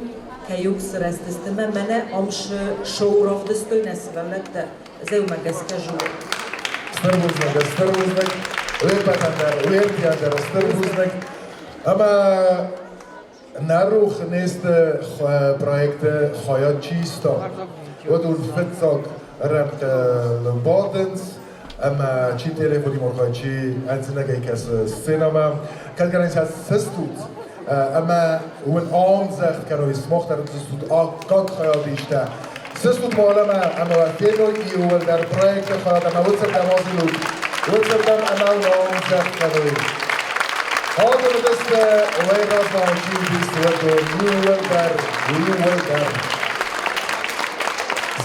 kajux restesteme, mene amš showrovdestoj nesvelette, zij megezke zsúr. استربوزنك ويرتياندر استربوزنك اما نروخ نست project خواهد چیستا و دون فتزاک رمت بادنز اما چی تلفونی مرخواه چی انزنگه کس سینما کلگرانش هست سستود اما اون آم زخت کنو اسمخ در سستود آقاد خواهد بیشتر سستود معلمه اما وقتینو ایول در project خواهد اما وزر دمازی لود وزر دم اما اون آم زخت کنوی هذا بدست وين راسنا عايشين بيست ودو نيو ولدر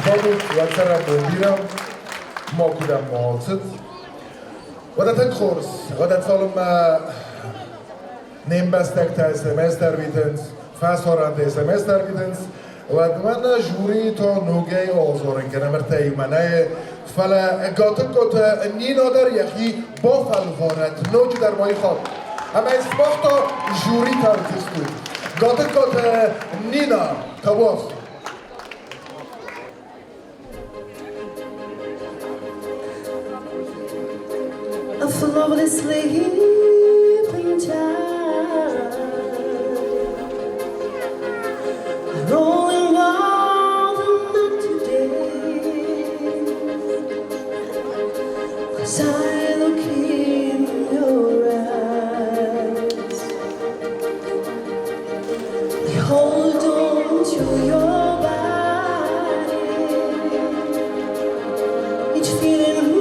زبادوت واتسرم بنديرم ما كودم معاصد ودا تنخورس ودا تسالم نیم بستک تا SMS در ویدنس فاسوران تا SMS در ویدنس و من جوری تا نوگه آزارن کنم مرتای منای فلا قاتل قط نینا در یخی با فلوارت نوج در مای خواب اما اسماق تا جوری ترکست بود قاتل قط نینا تباس A flawless sleeping time, rolling wild and not today. 'Cause I look in your eyes, they hold on to your body, each feeling.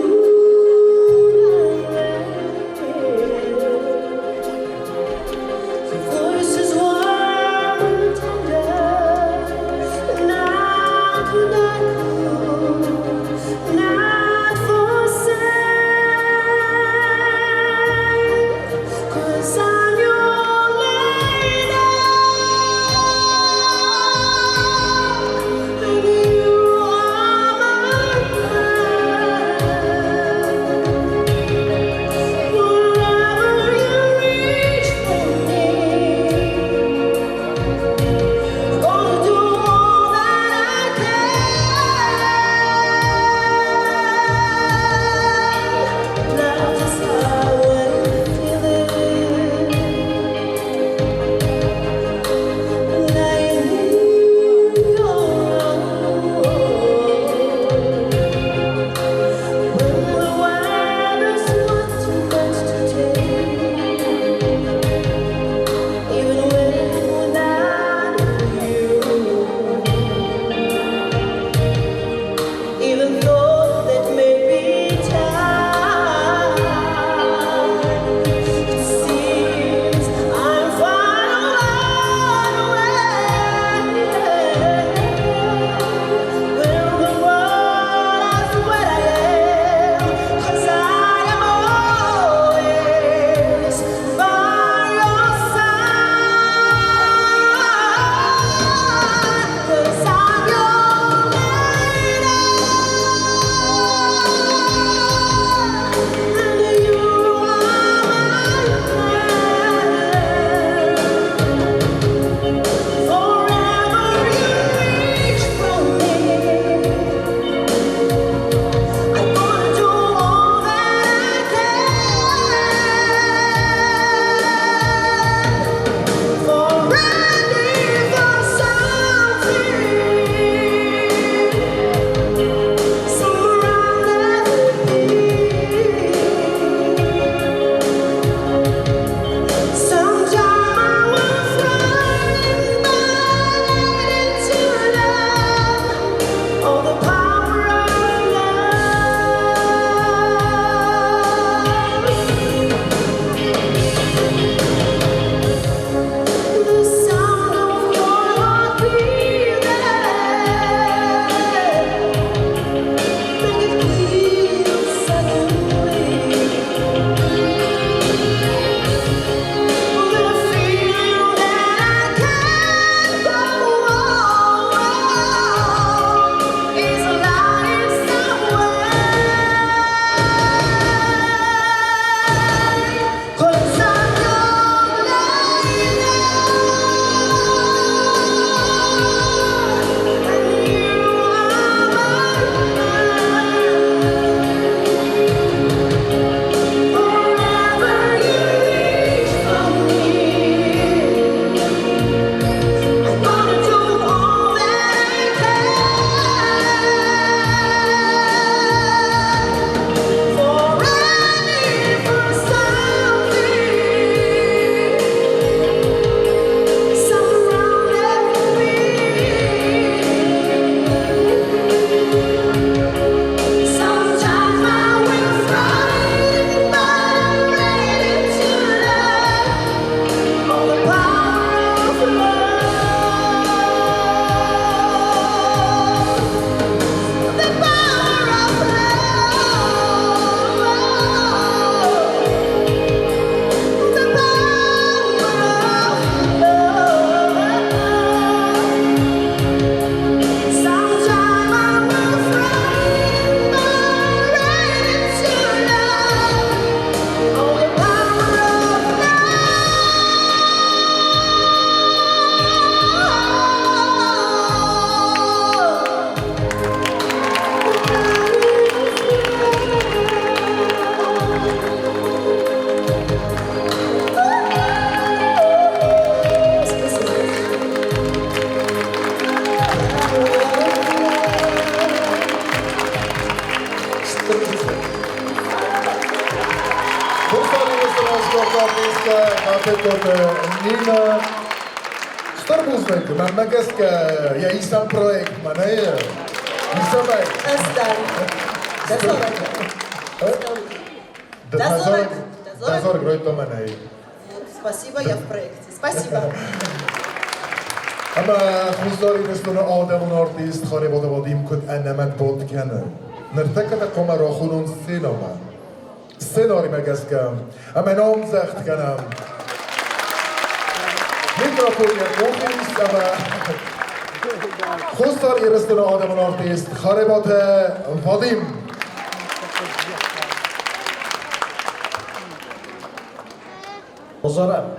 Štefet Nina Starbuznek, man megeske je isam projekt, man je. Isam ej. Eszter. De Zorek. Dazor grojto man ej. Спасибо, я в проекте. Спасибо. Ama خوزداری مثل آدم و آرتیست خانه باده بادیم کد انمت بود کنه نرتکت قمر آخونون سینما سیناری مگز کم اما نام زخت کنم میکروفون یک موقعیست اما خوزداری رستون آدم و آرتیست خانه باده بادیم بزرم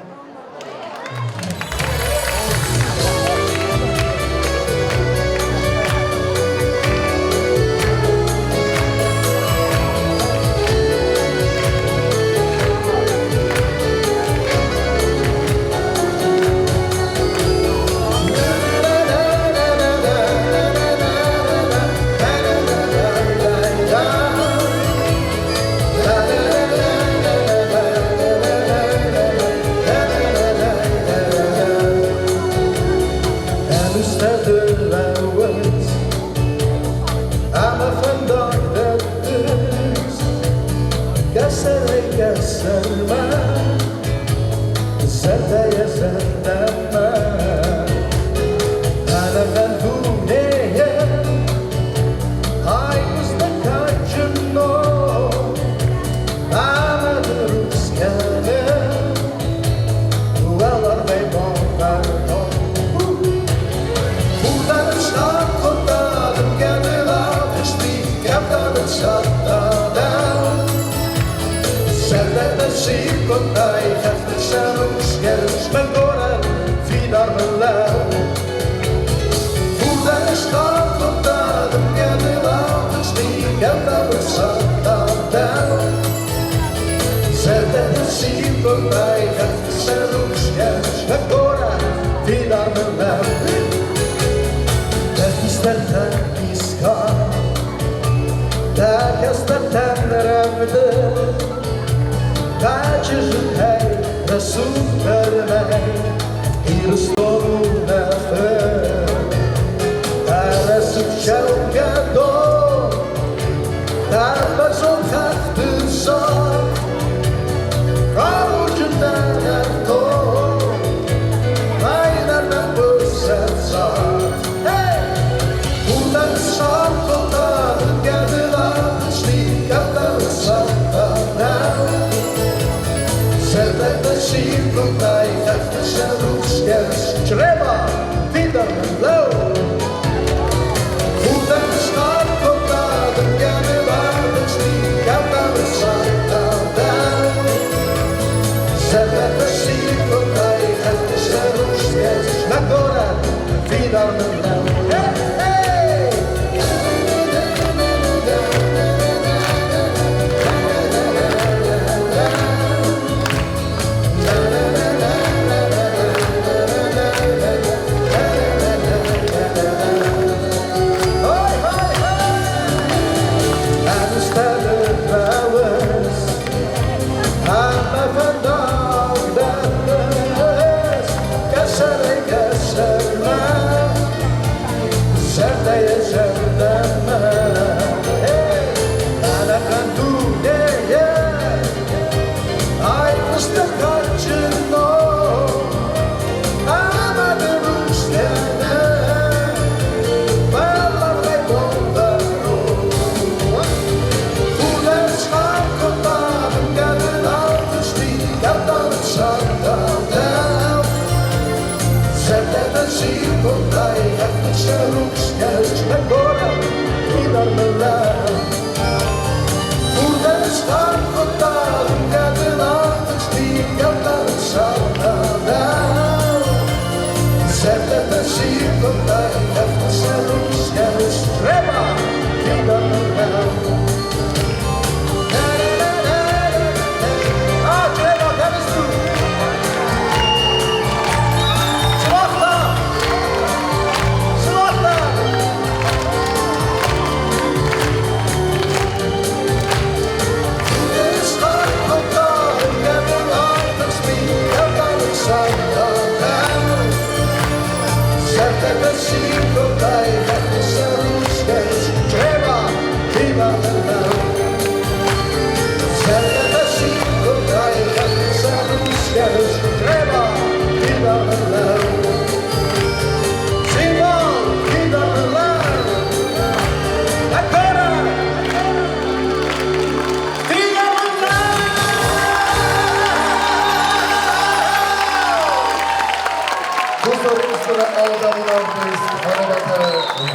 Yürüstüne Adem'in artist Harabat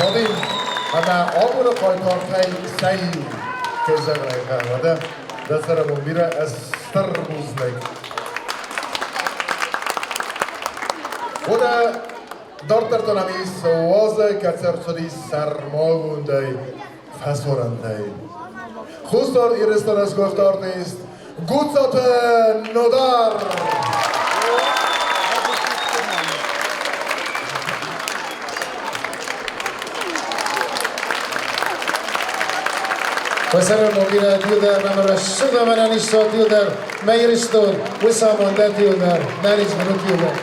Vadim ama Abura Kaytarkay Sayı Kezemrey Kahvede Desere Mumbire Ester Buznek O da Dorter Tonamis Oaze Kacer Sodi Sarmavundey Fasorandey Khustar Iristonas Goft artist Gutzate Nodar وسلام مبيرا تيودر نمر الشغل من أنيشتو تيودر ما يرشتون وسامون دا تيودر ناريج منو تيودر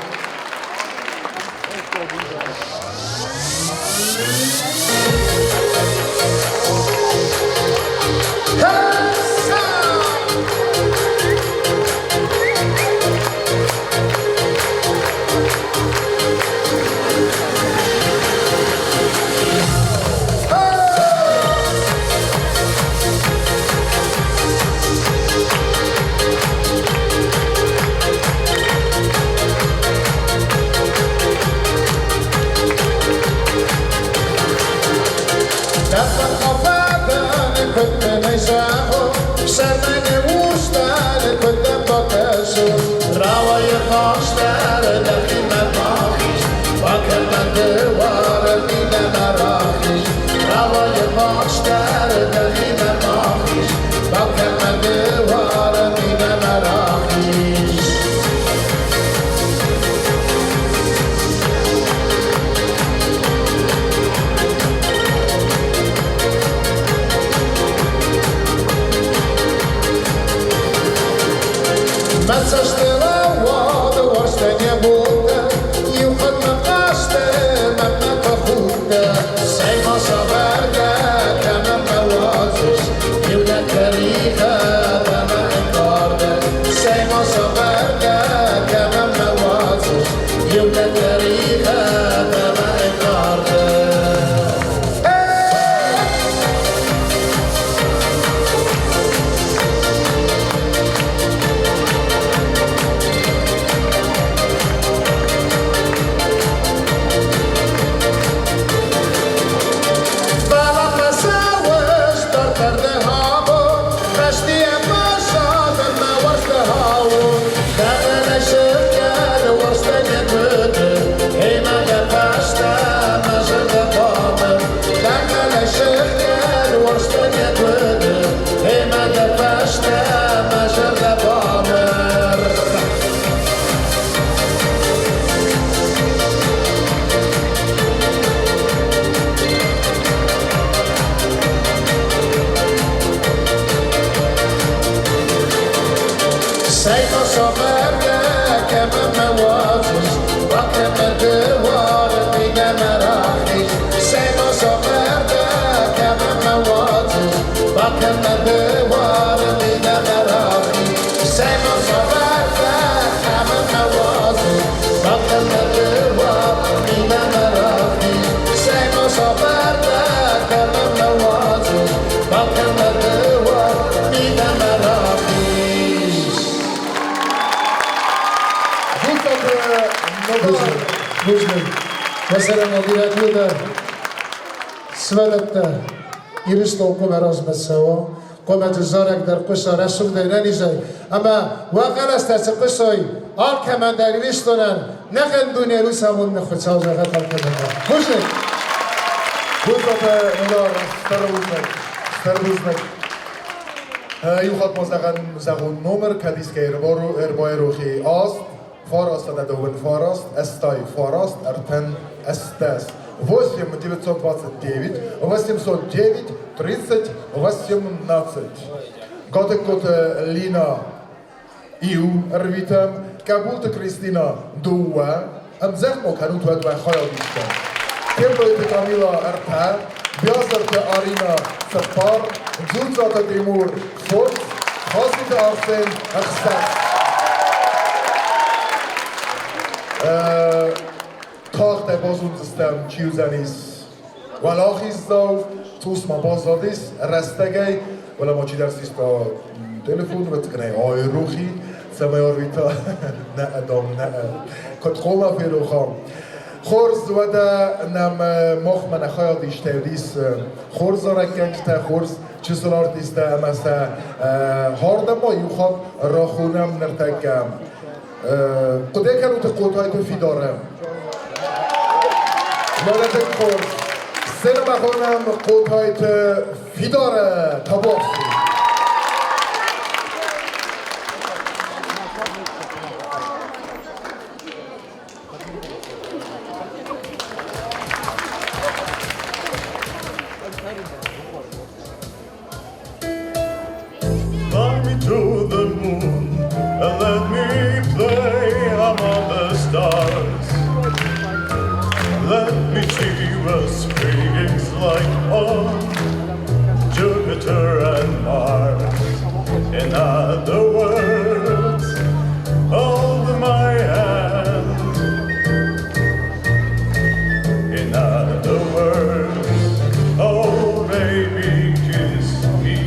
وسلام مبيرا تيودر سوالتا يرستو كما راز مساوا كما تزارك در قصة رسول ديناني زي أما واقع استاذ قصة آل كمان در يرستونن نخن دنيا روس همون نخد ساوزا غطر كمان خوشنك Gutzate Nodar Ester Buznek Juchat Mozagan Zagun Nummer Kadiske Erboeruchi Ast Farast da Doven Farast Estai Farast Erten Estes 8-929 809 30 18 Gote Lina Iu Ervitem Kabulte Kristina Dua Am Zechmo Kanut Wedwa Chayadishtem Kimberly Camila Erta Biazerte Arina Safar Zulzata Timur Fort Hasite Arsen Erstes Tag der Bozunzestem Chiuzanis Walachis Dau Tusma Bozadis Restegei Wala Mochi Dersis Ta Telefon Vetkene Ayruchi Samayor Vita Ne Adam Ne Kot Khoma Firukham خورز و دا نم مخ من خیال دیشتیلیس خورز را کنجته خورز چیزلار دیسته امسته هارده ما یوخان را خونم نرتکم قده کنو تا قوتای تو فی دارم مالتک خورز سینما خونم قوتای تو فی داره تا باسی Fly me to the moon and let me play among the stars. Let me see wings like on Jupiter and Mars. In other words, hold my hand. In other words, oh baby, kiss me.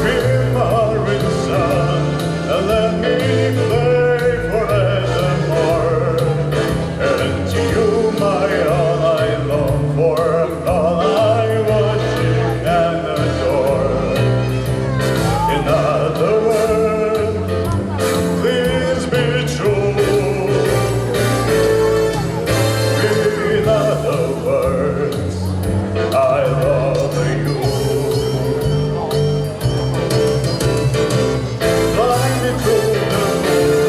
Be my sun and let me play forevermore. And you, my all I long for, all I worship and adore. In other words, please be true. In other words, I love you. Fly me to the moon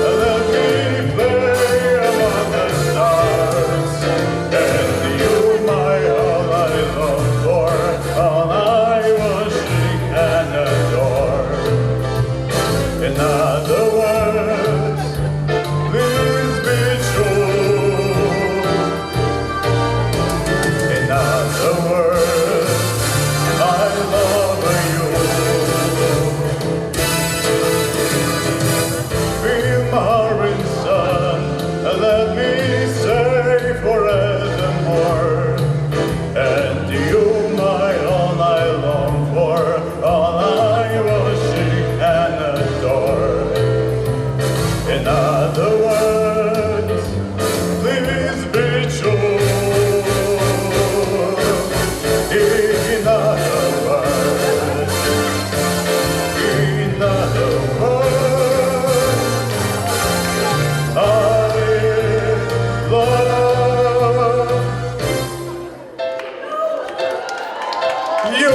and let me play among the stars. And you, my all I long for, all I worship and adore. In other words, please be true. In other words, I love you. Be my sun, and let me say forevermore. And you, my all I long for, all I worship and adore. In other words, please be true. In other words, in other words, I love you.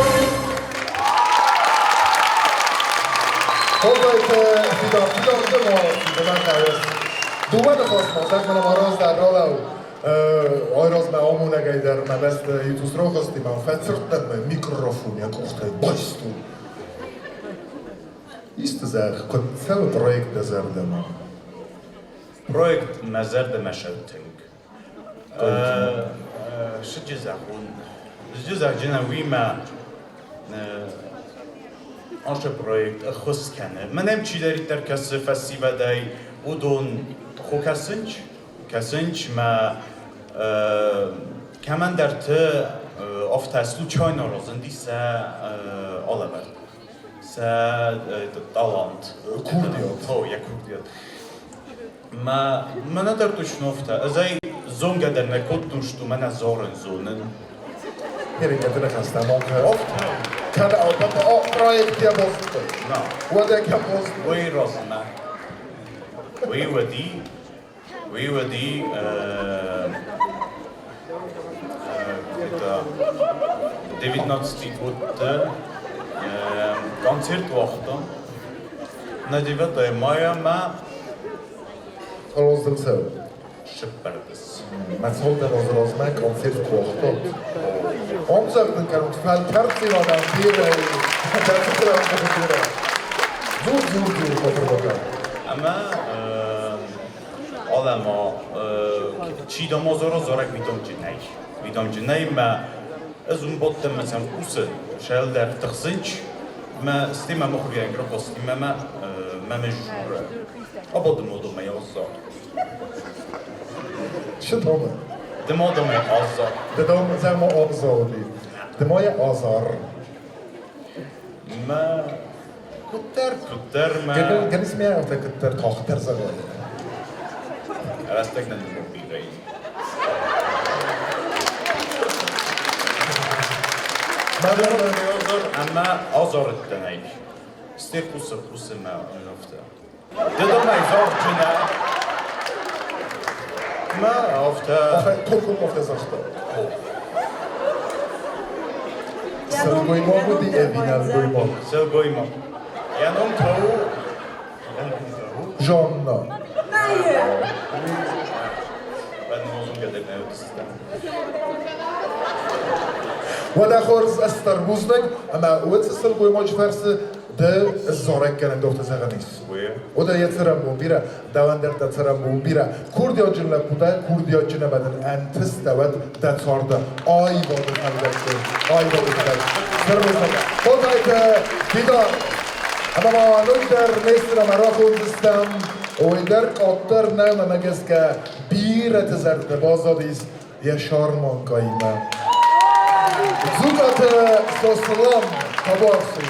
Hozzájte figyelm, de nem eljössz. Dúvana hasznos, mert a rozdár róla, ajroz már amunegeider, mert ezt jutus rohozti, már fetszörtem, mert mikrofonja kohta egy bajsztú. Isztezek, hogy cel projekt dezerdem. Projekt Mezerde Meseltünk. Şıcızakun. Şıcızak cenavime Anche projekt خسکنه منم چی داری در کس فستیوال اودون خو کسنج ما کمان در ت افتاسلو چای نرازندی سه آلبر سه تالانت Kurdiot. هو یا کردیات ما من در توش نفته ازای زونگ در نکود نشتو من از زارن زونن Éringetőnek aztán mondta, kan a projektje bozta. Na, Wadek a bozta. وی رازمه وی ودی دیوید ناتستی بود کنسرت وقتا ندیوید دای مایا ما Rozdem se. شپردس Man sollte das Rosmek Konzert gekocht hat. Omzögden kan ont felkerci van aan dieren. Dat is er ook nog een dieren. Zo, wat er wat aan. اما آدما چی دامازارا زارک ویدام جنای ما از اون بودم مثلا کوسه شاید در تخزینچ ما استیما مخوی انگار قصدی ما مجبور آبادم آدم یازار چه دومه؟ دم آدم آزار De dom zijn we opzouden. De mooie azar. ما کتر ما Geniet meer of ik het ter tochter zou worden. رستگن رو بیری. مدام آزار اما آزارت دنیک. استیق قوس ما نفته. دادم ایزار جنه. ما افته. آخه توکم افته زخته سرگوی ما بودی اوینر گوی ما سل گوی ما. یانم تاو. جاننا Ben uzun gelirine ötüsünden. ودا خورز استربوزنك اما وات سرگوی ما جفرس ده زارك كان دوخت زغنيس Buyur. ودا يتسرم بومبيرا دواندر تسرم بومبيرا كورديا جنلا بودا كورديا جنلا بدن انتس دوت دتاردا آي وادو خلقت آي وادو خلقت سربوزنك خودایت بیدار اما ما نوکتر نیستر مرا خوندستم اویدر قطر نام مگس که بیرت زرد بازادیست یه شارمان کاییمه زوگات سوسلام تبارسی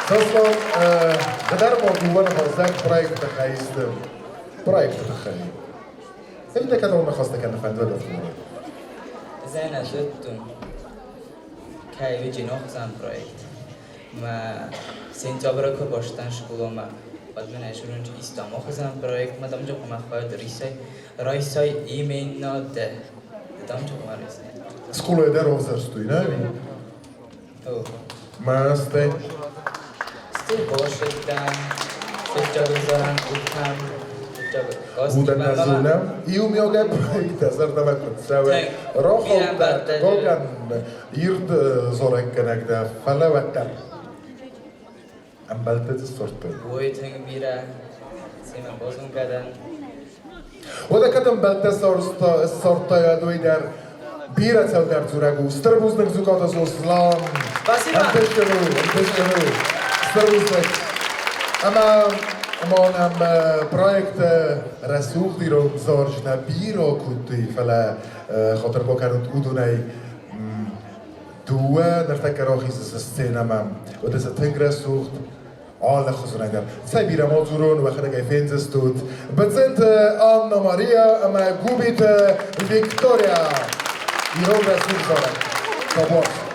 Soslom, قدر موضوع نخواستن پروژه بخواهیستم پروژه بخواهیم. این دکتر اون نخواسته که نفند ولی دفترم. زين شدتم كاي جنوح زان بروجكت ما سنتابر كو باشتن شكولا ما بعد من اشورن استامو خزان بروجكت ما دام جو ما خواهد ريساي ايمين ناده tam çok var ise. Skolu eder ovzerstuj, ne? O. Máste. Stil boşluktan, sıcak uzaran utan, sıcak Budem na zónem. I umiogę projekte, zerdemek całe. Roholták, Gogan írt zorekkenek, de felevettem. Embertet szortön. Bújtunk bíra, szépen bozunk eden. Oda kadam belte szortaja dojder. Bíra celder zuregu. Strbuznek zukat az oszlám. Spasiba! Anteskenő. Strbuznek. Ama nem projekte resúgdírom zorcs, ne bíró kutti fele hatarbokárunt udunai due, nerteker auch is a szénemem. Oda ez a tengre sucht, alle hozonagar. Zij bíra mozuron, we gaan even inzestut. Bezent Anna Maria, ama gubit Victoria. Iron resúg zorek. Kabos.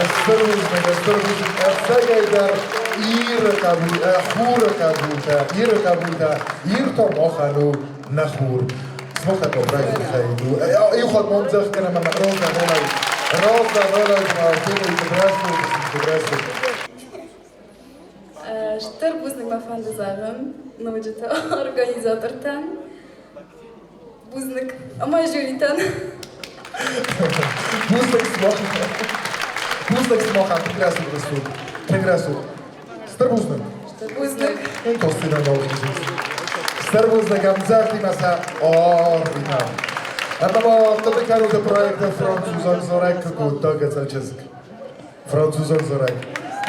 استربوزنك ارساقي در ایر قبول خور قبول تا ایر قبول تا ایر تا مخانو نخور سمخت ببرای خیدو ای خود منزخ کنم من راز دولای معرفين تدرسوا Штърбузник ма фан да загам, научите организатортан. Бузник, ама журитан. Бузник смоха, прекрасно. Стърбузник. Штърбузник. То си на много Стърбузник амзахти маса орбина. Ama tabii ki o projekte Fransuzak zorek kutu geçecek. Fransuzak zorek.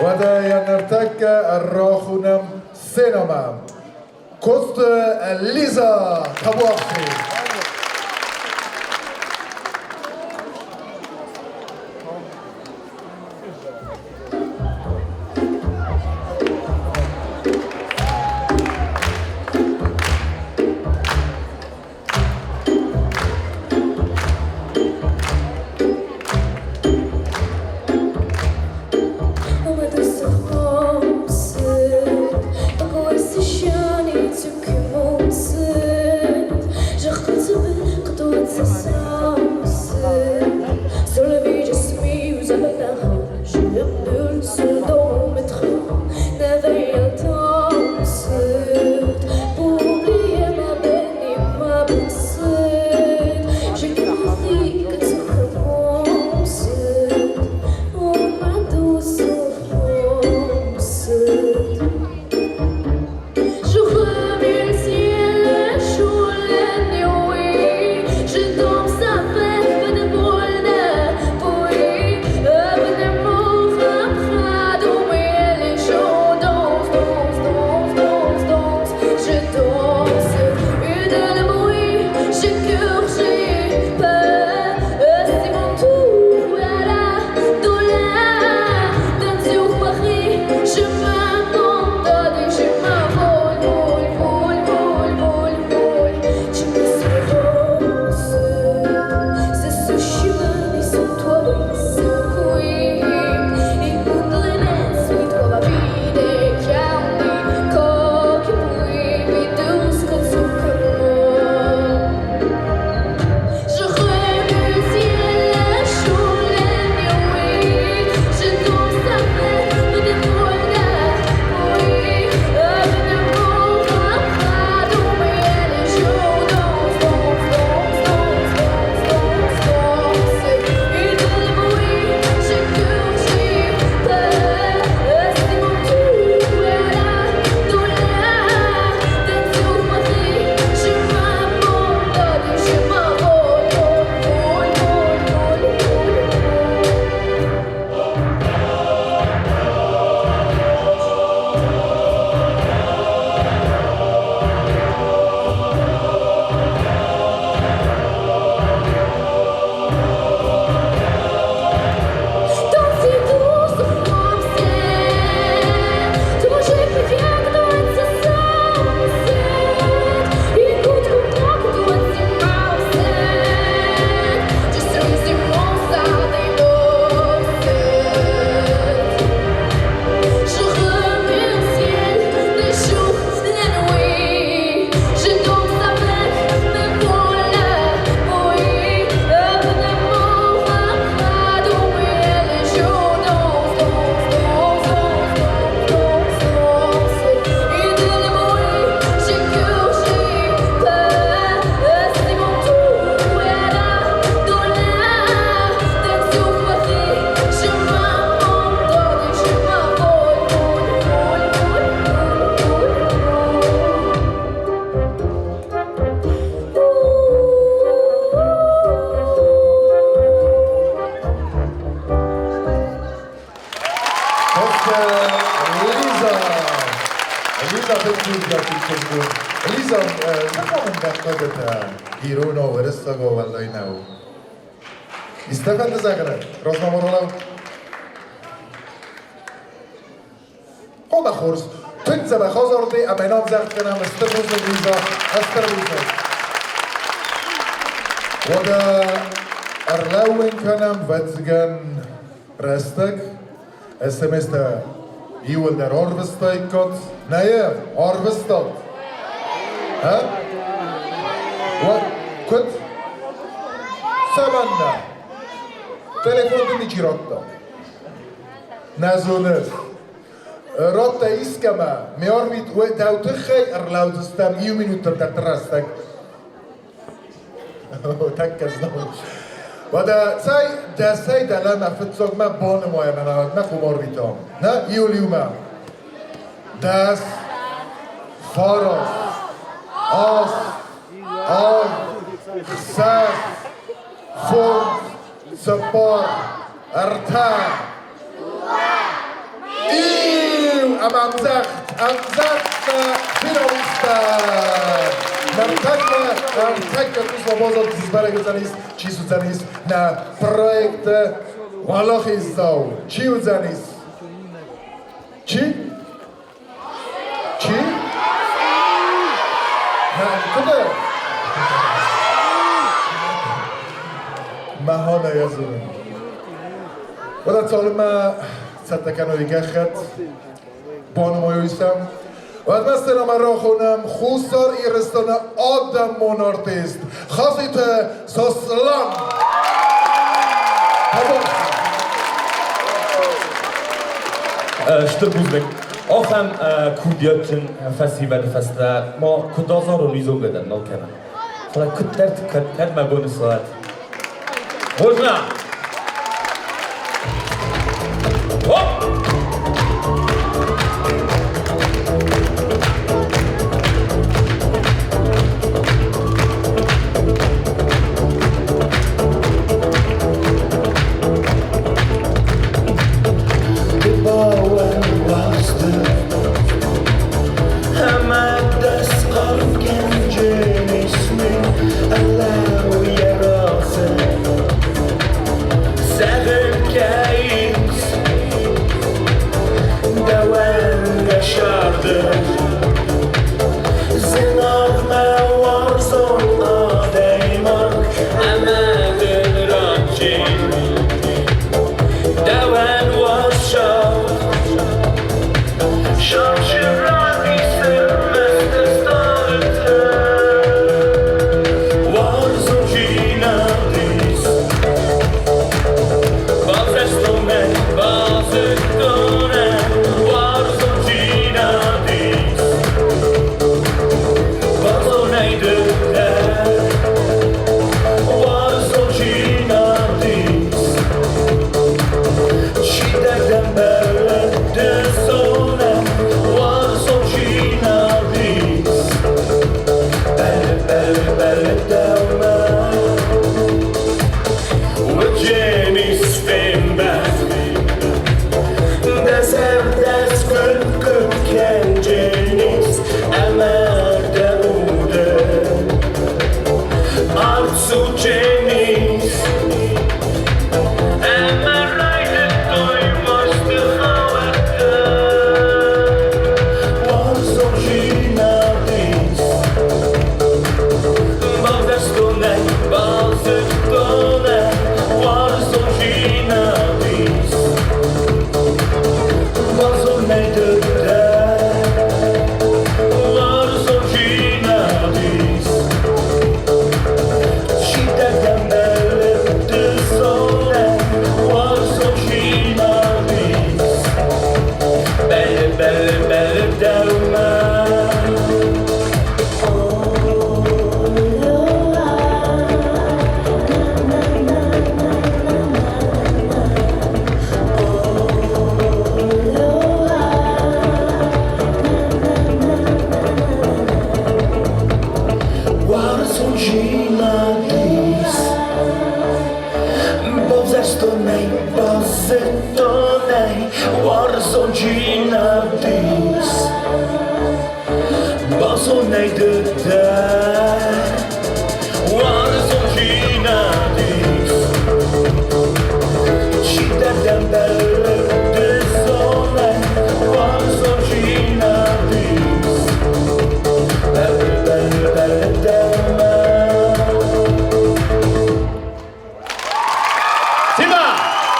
Ve de yanırtak arrahunam sinema. Kost Liza Tabuakhi. Liza, نفهم بقدرت هيرونا ورستاقا ولا يناو. استفاد زغرة، راسنا مرولو. خود خورس، تنزل بخازردی امینام زخم کنم استفوز لیزا استرلیزا. ودا ارلاوین کنم وزگن Restek, SMS de Iwel der Arvesteik got. Nee, Arvestad. Hè? Wat? Kut? Samanna. Telefonda nici rotta. Nazones. Rotta iskama. Mi orbit dautuche erlaudestam 1 minuut dat Restek. Tackar snart. وده ساي ده لما فتزوج ما بون مويا ما خمار بيتام نه يوليوما داس فارس آس آي ساس فور سپار ارتا إيو أمزخت فيناليستا Namtakla kusła bozo zbarego zanis, cisu zanis na projekt Walochy zał. Ciu zanis. Ci? Ci? Na kude? Mahona yazılım. O da çalma sattakano igachat. Bonu moyuysam. و مثل ما را خونم خوستار ایرستان آدم مونارتیست خاصیت ساسلان Ştırbuzbek. Oxam Kurdiyatçın festivali festler. Ma kudazan رو نیزو بدن نکنم. فلا کدر تکرد مبون ساعت. Hoşna. Hop.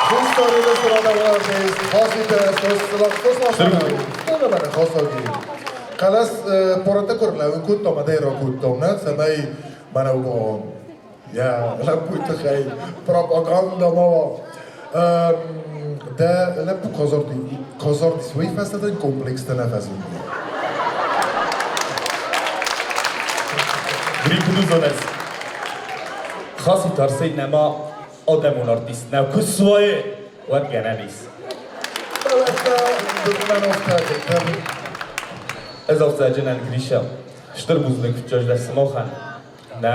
دوستانی رستوران وردیز خاصی نه من خاصی خلاص پرنده کرلون کود آمده را کود نه سمی من او یا لب کود خیلی پروپاگاندا ما ده لب کازاردی سوی فسته این کمپلکس ده نفسیم Gripuduzonez. Khasi tarsay nema adamon artist nav kusvoye wat gananis. Ez avzajanan grisha. Shtar buznek včasda smokhan. Na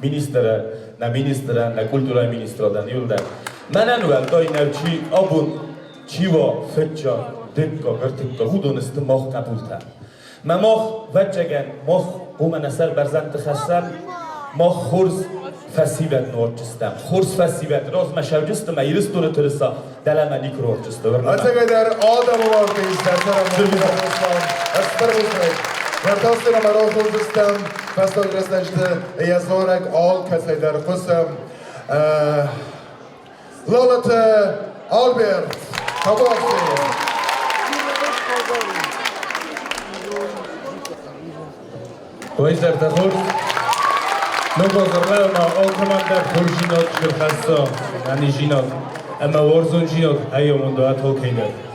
ministra, na kultura ministrodan yulda. Manan valtoy navchi abun chivo fetcha dikka vertikka hudonist moh kapulta. ما مخ وجهن مخ ومن سر برزنت خسم مخ خورز فسیبت نورچستم خورز فسیبت راز مشوجست ما یرستور ترسا دلم نیک روچست Açık eder adam olardı istersen Esper olsun. Vertasına merak oldustam. Fasta gresneşti. Yazorek al keseder kusam. Lolata Albert. Kabaksı. ویزر دخور نگذار ما آلکماندر خورجینات شرخستا یعنی جینات اما ورزون جینات هیامون داد هول کیدر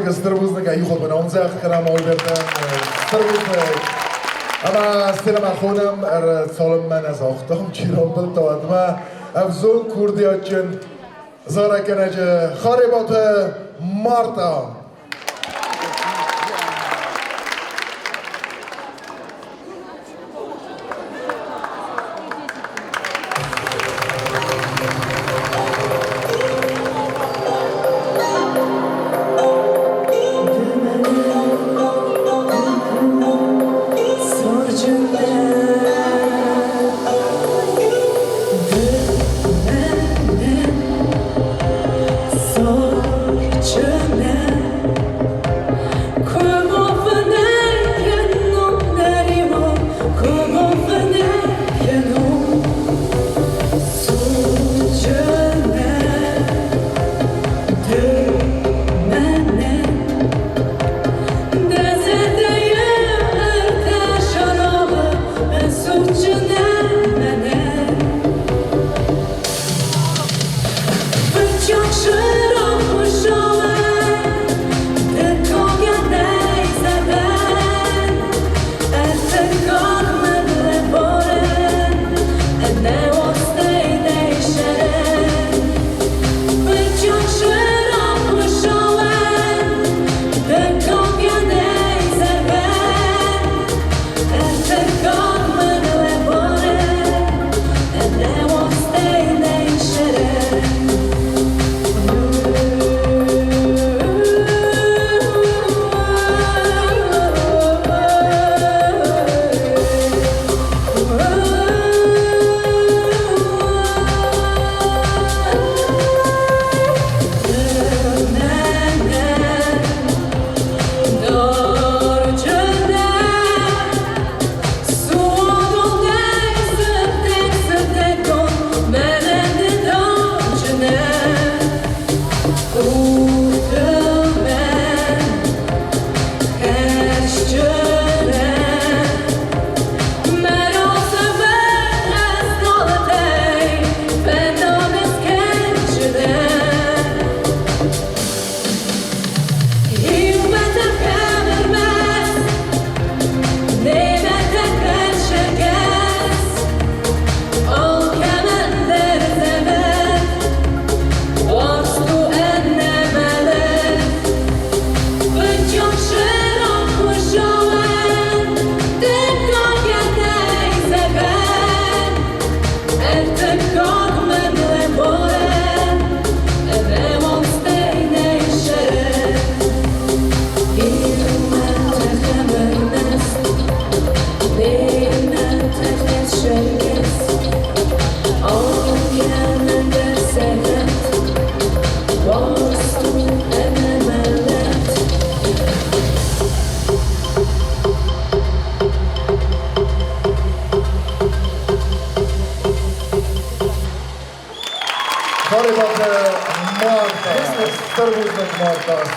استربوزنك ای خود من آموزه کنم آی بردم استربوزنك اما سلام خونم سالم من از آختم چیران بل تاید ما افزون کردی اچن زاره کنه خاربات مارتا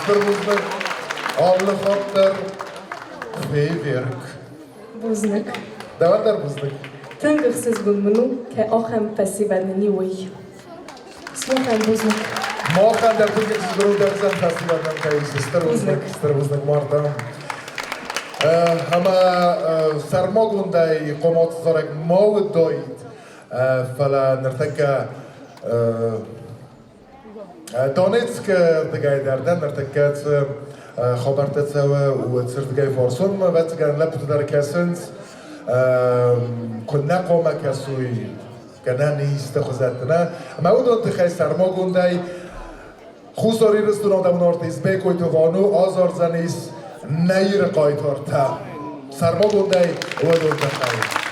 Strbuznik, alle fatter, feewerk. Buznik. Devam der buznik. Tengırsız bulmunu ke ahem festivalini uy. Smokem buznik. Mohan der tengırsız bulmunu dersen festivalden kayısı. Strbuznik Marta. Ama sermagunday qomat zarak mawd doid. Fala nirtaka Donetsk degayderden nirtakat خبرتسوا وتسرتجاي فورسون ما بتجان لابد دركاسنس كنا قوما كسوي كناني استخذتنا ما ودون تخيل سرماغون داي خوزاری رستوران دم نورتیز بیکوی تو وانو آزار زنیس نیر قایتار تا سرماغون داي ودون تخیل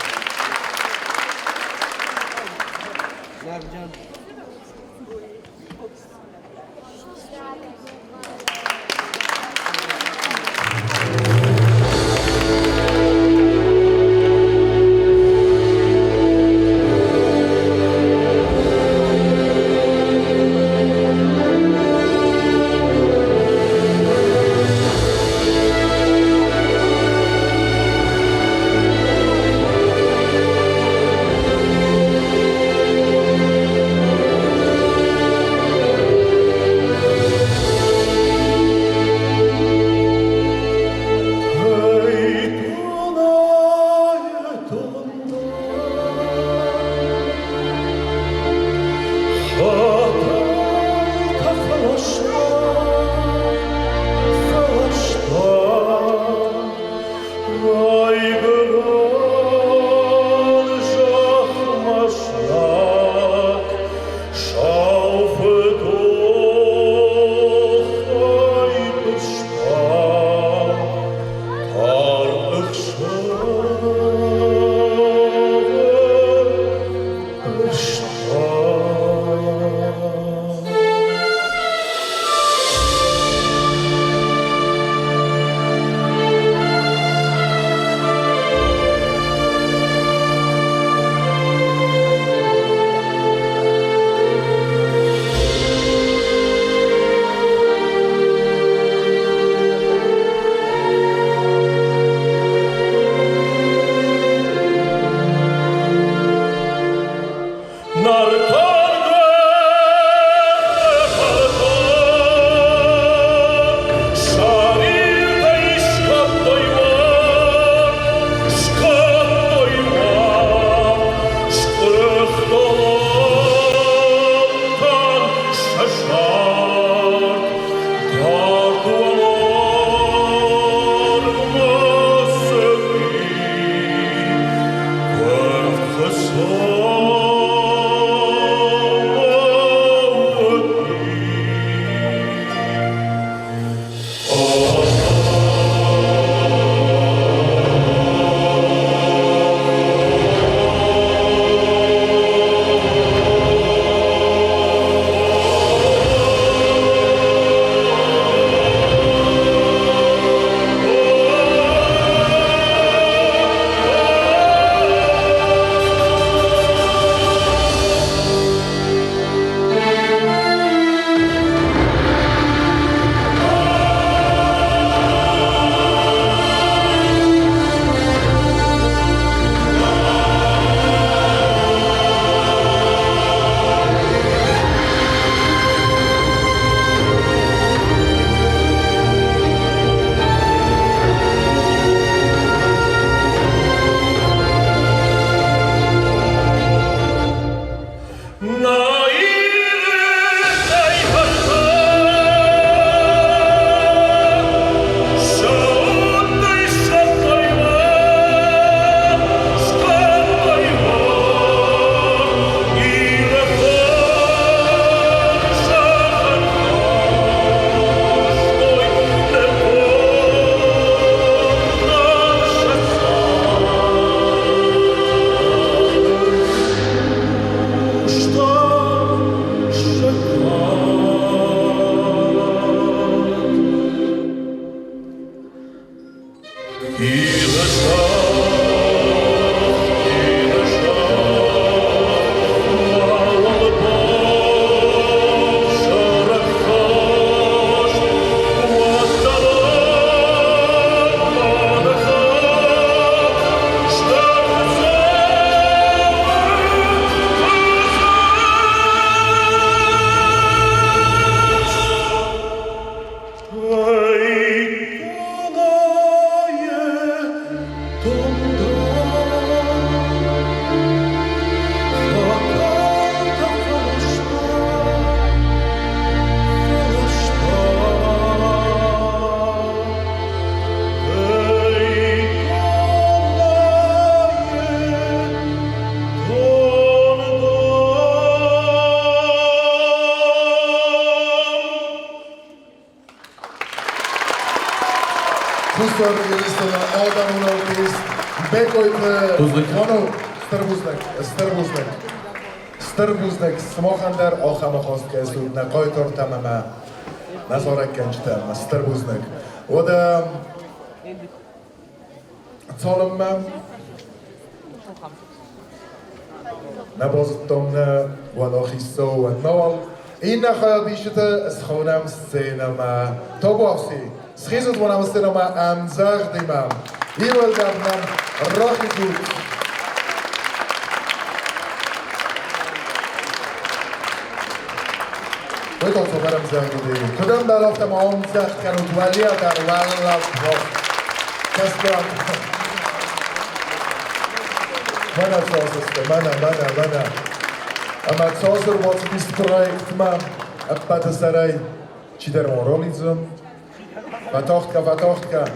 Kusor jedinstwena Adam Unolkis, Bekoit, Tuzlik. Ono, Strbuznek, Smochander, Alchamachost kezdődne, Kajtor Tamama, Nazorek Kencstem, Strbuznek. Oda, Colomma, Nabozottom, Wadachisso, Noal, Inna Hayadishete, Schonam Scenama, Tobovsi, Schizot vonam Scenama, Amzardimam, Iveldamnam, Rachizut. Hogy tudom velem zengedni? Tudom beloftam a omzert került valia, dar vállalat volt. Kezdtem. Mana szószözte, mana. Ama szószor volt bis projekt ma, a pataszarai, csideron rolizom. Vatochtka.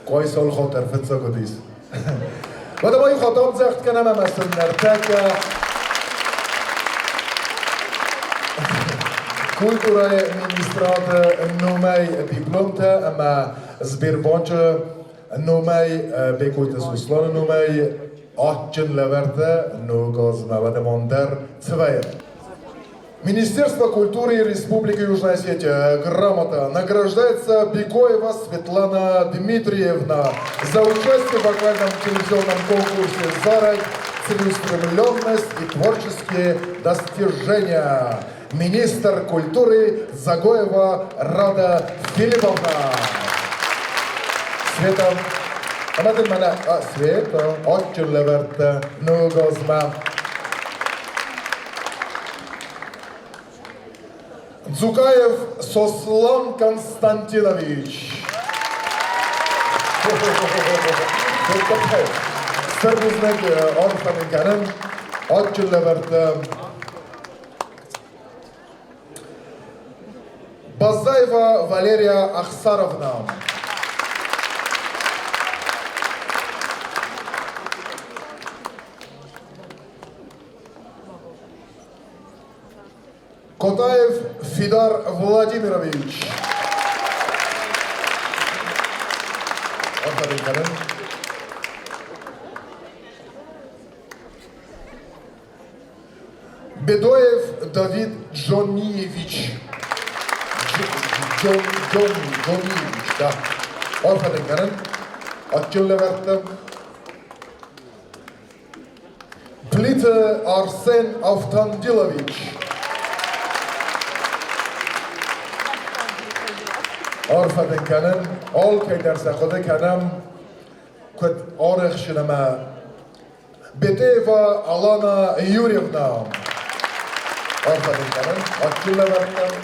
Kaj szolhoter fetszagodisz. Vada mai hat omzert kenem emeszön nertek. Kultura ministrat numai diplomte, ama zbirbanče numai bekojte suslone numai atchen leverte nogozma vademonder цвея. Министерство культуры Республики Южная Осетия, грамота, награждается Бекоева Светлана Дмитриевна за участие в вокальном телевизионном конкурсе «Зарай», целеустремленность и творческие достижения. Министр культуры Загоева Рада Филипповна. Света, Света, очень леверта, ногозма. Дзукаев Сослан Константинович. Стърбузник Орфаниканен, очень леверта. Базаева Валерия Ахсаровна. Котаев Фидар Владимирович. Бедоев Давид Джониевич. Джониевич, да. Orfadınkanın Akçılı verdim. Plite Arsen Avtandiloviç. Orfadınkanın ol kayderse kodu kanım kod orık şinama Beteva Alana Yuryevna. Orfadınkanın Akçılı verdim.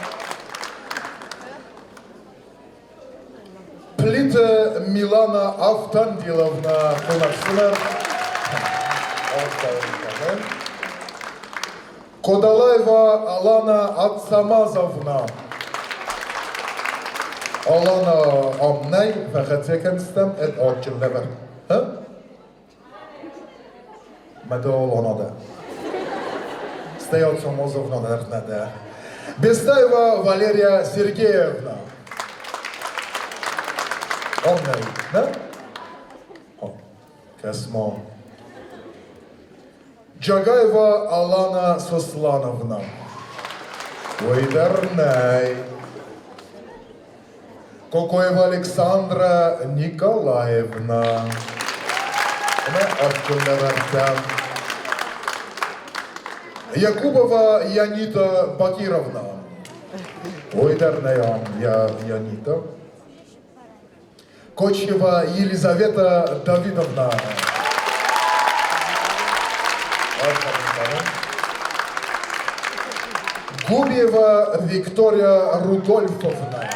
Плита Милана Автандиловна Кулаксынар. Кодалаева Алана Ацамазовна. Алана Амнай, Вахацекенстем, et Отчелевер. Медол онода. Стей Ацамазовна нернеде. Бестаева Валерия Сергеевна. Omnej, ne? Kesmo. Джагаева Алана Сослановна. Уйдерней. Кокоева Александра Николаевна. Она открывается. Якубова Янита Бакировна. Ойдарная Янита. Кочева Елизавета Давидовна. Губьева Виктория Рудольфовна.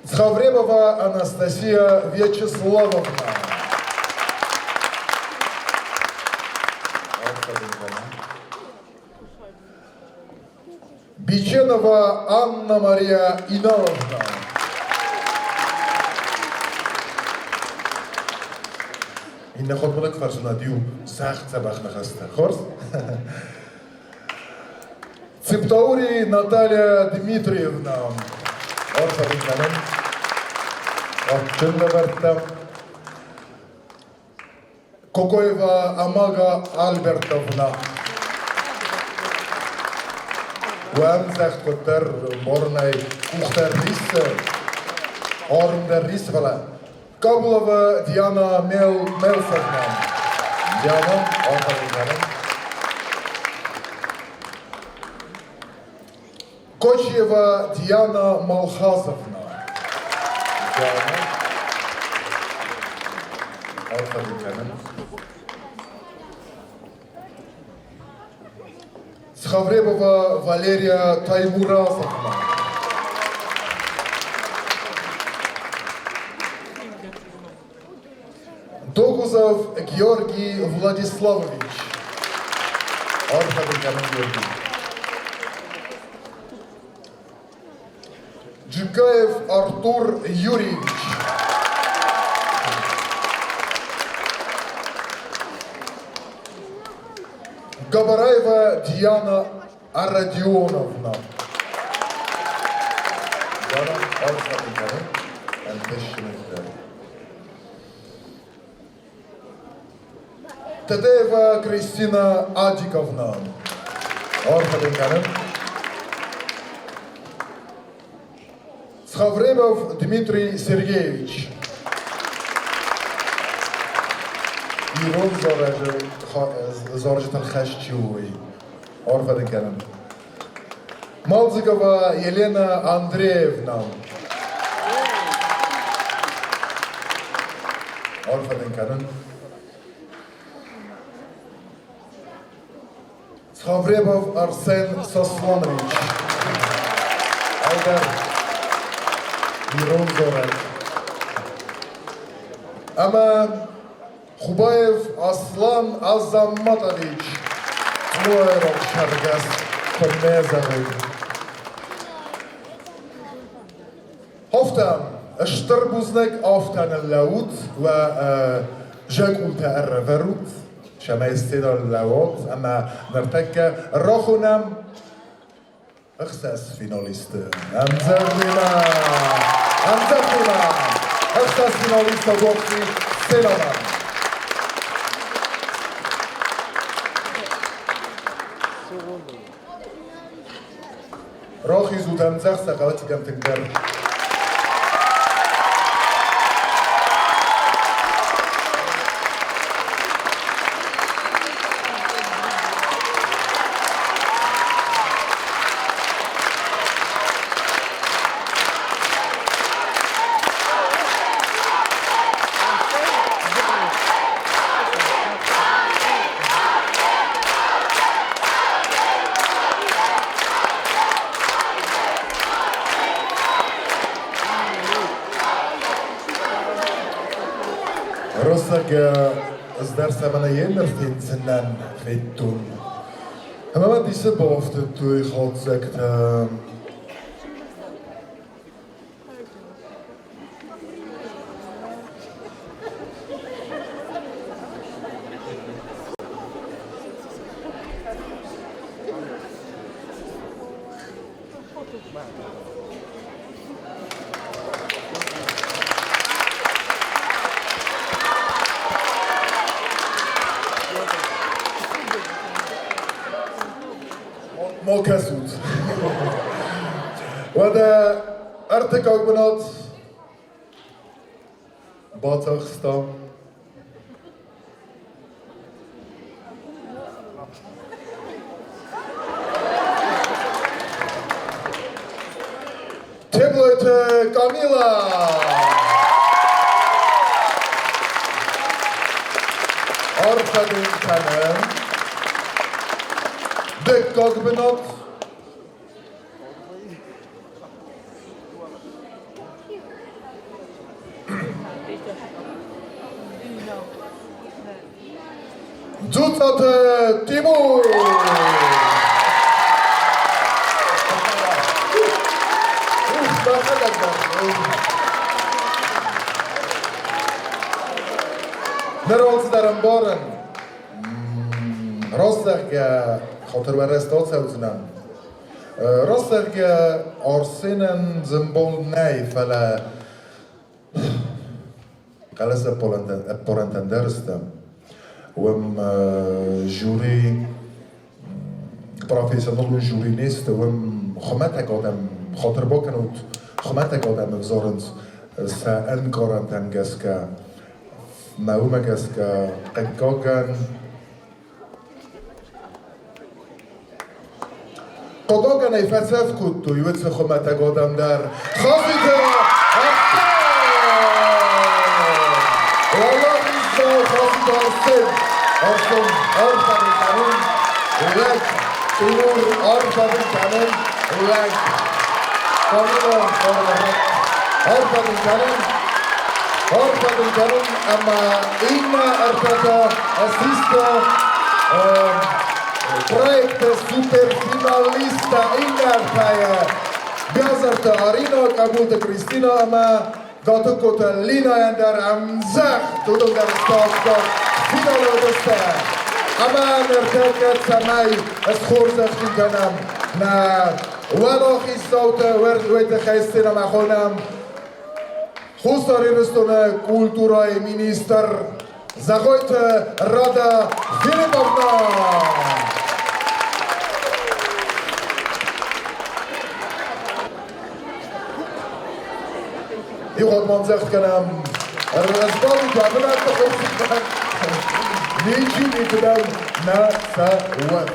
Цхавребова Анастасия Вячеславовна. Биченова Анна Мария Иналовна. این خود ملک فرزندیو سخت سبخ نخسته خورس Цептаури Наталья Дмитриевна. Орта Виканен. Орчынна Бартам. Кокоева Амага Альбертовна. Уамзах Коттер Морнай Кухтер Рис. Ормдер Рисвала. Кабулова Диана Мелфовна. Диана Орта Виканен. Кочева Диана Малхазовна. Диана. Схавребова Валерия Таймуразовна. Догузов Георгий Владиславович. Джикаев Артур Юрьевич. Габараева Диана Арадионовна. Тадеева Кристина Адиковна. Схавребов Дмитрий Сергеевич. Ирон Зоржетан Хашчуй. Орфаден Канан. Малзикова Елена Андреевна. Орфаден Канан. Схавребов Арсен Сосланович. Айдар. Ирон Зоржет. Ама Хубаев Аслан Азаматович. Муэров Шаргас Комезовый. Хофтам Штырбузнек Офтан اللوت و جاكول تأرفروت شما استيدا اللوت اما نرتكة راخونم اخساس فيناليست امزرمينا اخساس فيناليست بوكسي سلامة راخي زودم زخ سقواتي كم تقدر راسك zdar se mana jener fincenan fetun. Maar wat is het behoefte toe God zegt موكسود وده ارتكاك بنات باطخستا Tiblet Camila Arfadın kanı Dökkak benat Dutat Timur Neroz darem baren Rostag خاطر برستاد سوزنم راستگ آرسینن زنبول نی فلا قلص پرنتندرستم وم جوری پروفیسیونال جوری نیست وم خمتک آدم خاطر بکنود خمتک آدم بزارند سا انکارن تنگس که معلومه که قنکاگن قداغن ای فلسف کد تو یوتس خمتک آدم در خواهید والله ایسا خواهید آسد آسم آرفن کنن لک تیمور آرفن کنن لک کامیلا آرفن کنن اما این ارتدا اسیستا проект суперфиналиста Ингарфая Бязарта Арина Кабулта Кристина Ама Датукота Лина Эндар Амзах Тудун дар стафта финала дасте Ама нертекет самай аз хорзахтин канам на валахи саута вердвейта хайстина махонам Хусариристона культурай министр Заходите Рада Филиповна يقعد منزخ كلام الرزبان وجابنا تخلص نيجي نتداو نسوا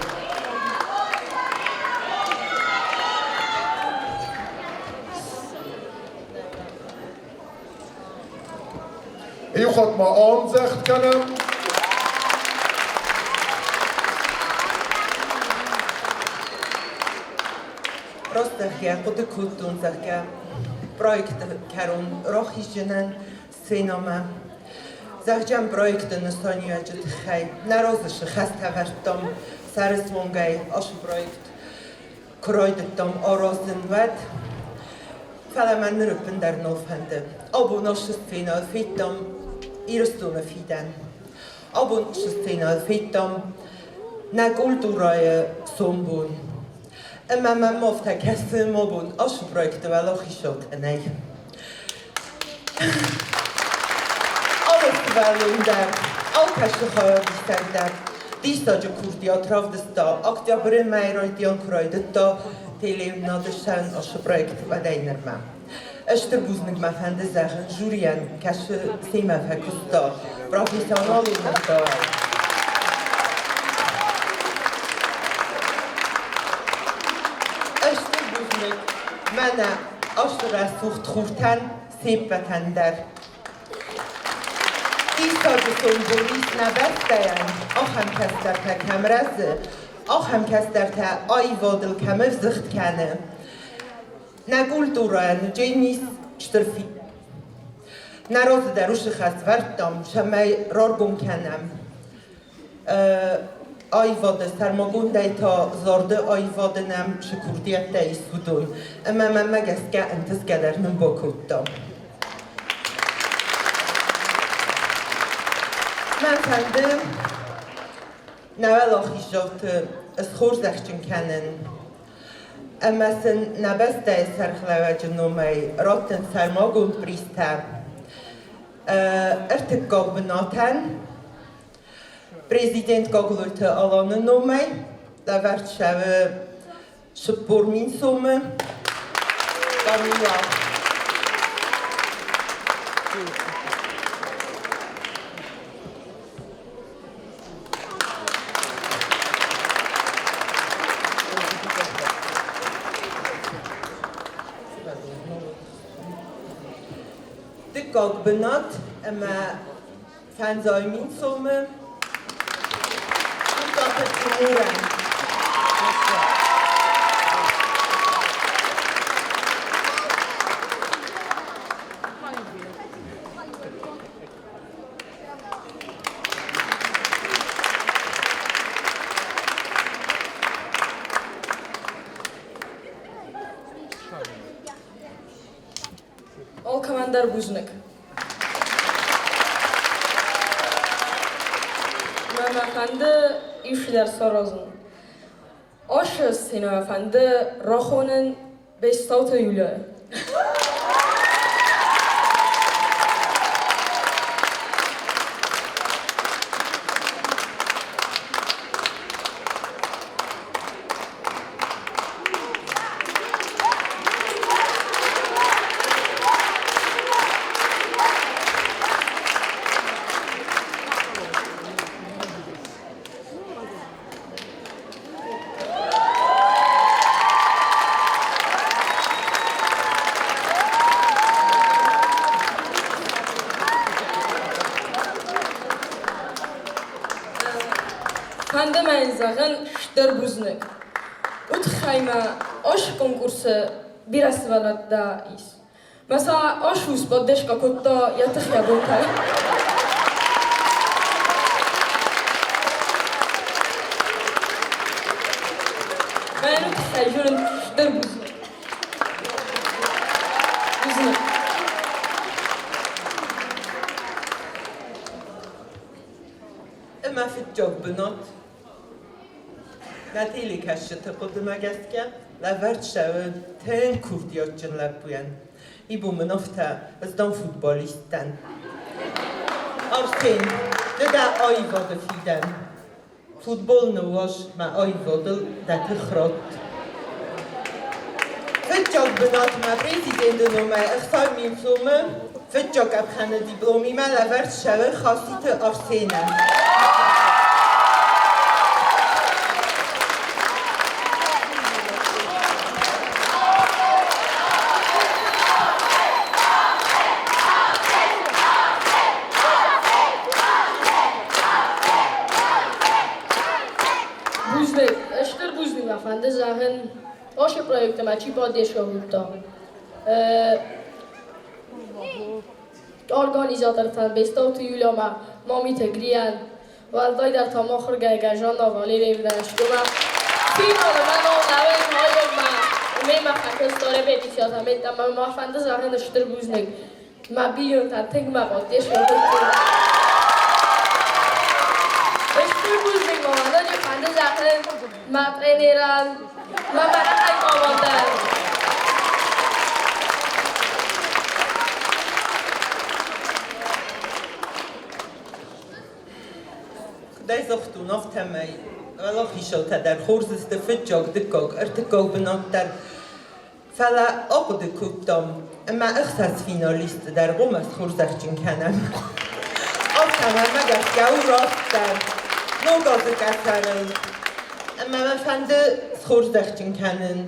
يقعد ما انزخ كلام راستخيا قد كنتون زخيا проекты کرون راهی جنن سینما زخجم проекты настанیاجت خی نرازش خسته وردم سرسمونگای آش проект کرایدتم آرازن ود فلا من نرپن در نوفنده آبون آشست فینال فیتم ایرستون فیدن آبون آشست فینال فیتم نگول دورای سومبون اما من مفته کسی ما بود آشو پرویکت ولاخی شد نه آلست ولون در آلکشت خواهد بیستر در دیستا جو کردیا ترافدستا اکتیابر میرای دیان کرایدتا تیلیم نادشن آشو پرویکت و دینر من اشتر بوزنگ مفنده زخن جورین کش سیمه فکستا پروفیسیونالی نستا من آشتر از سوخت خورتن سیب بتندر دیستا جسون بولیس نبستین آخم کس در تا کمرزه آخم کس در تا آی وادل کمر زخت کنه نگول دوران جینیس شترفی نراز دروش خست وردم شمای رارگون کنم آیواده سرماگونده تا زارده آیواده نم شکردیت دایی سودون اما من مگست که انتز گدر من با کدام من فنده نوال آخی جوت از خورزخچن کنن اما سن نبسته سرخلوه جنومی راتن سرماگوند بریسته ارتقاب بناتن Prezident Gagulurtu alanı nomay, da vart şəvi Shëpur min sumë, Kamila. Dykog bënat, me fanzoj min sumë, Dykog të të muren. Ol Komandar Buznik. Mehmet Efendi işler sorozun. Aşı Sina Efendi Raho'nun 5 Eylül'ü. Efendi menzağın şter buznik. Utxayma aş konkursu bir asvalatda is. Mesela aş uspa deşka kotta yatık yabunka. Ben utxayjurun şter buznik. Buznik. ما في الجوب بنات نتیلی کشت قدم گسکه لورد شود تن کوردیات جن لبوین ای بو منافته از دان فوتبالیستن آرسین ده آیوا دفیدن فوتبال نواش ما آیوا ده تخرات في الجوب بنات ما بريزيدنت نومه اختار مين سومه في الجوب ابخانه دیبلومی ما لورد شود خاصیت آرسینه Buznik, اشتر Buznik Efendi zaten aşı projektime çi ba deşka butta. Organizatörten 5 Eylül'e mami tegriyen والدای در تماخر گرگجان داوالی ریودن شما فیلم من و نوین های من میمه خکس داره بیتی سیاد همه دمه ما فنده زهن اشتر بوزنگ ما بیون تا تنگ ما قاتیش کنید اشتر بوزنگ ما منده جو فنده زهن ما ترینیرن ما مرحای آماندن دای زختون افتمی ولی خیشل در خورز استفاد جاگ دکاگ ارتکاگ بنات در فلا آقد کبتم اما اختص فینالیست در قوم از خورزش چین کنم افتم مگر گو راست در نوگاز کسرن اما من فنده خورزش چین کنن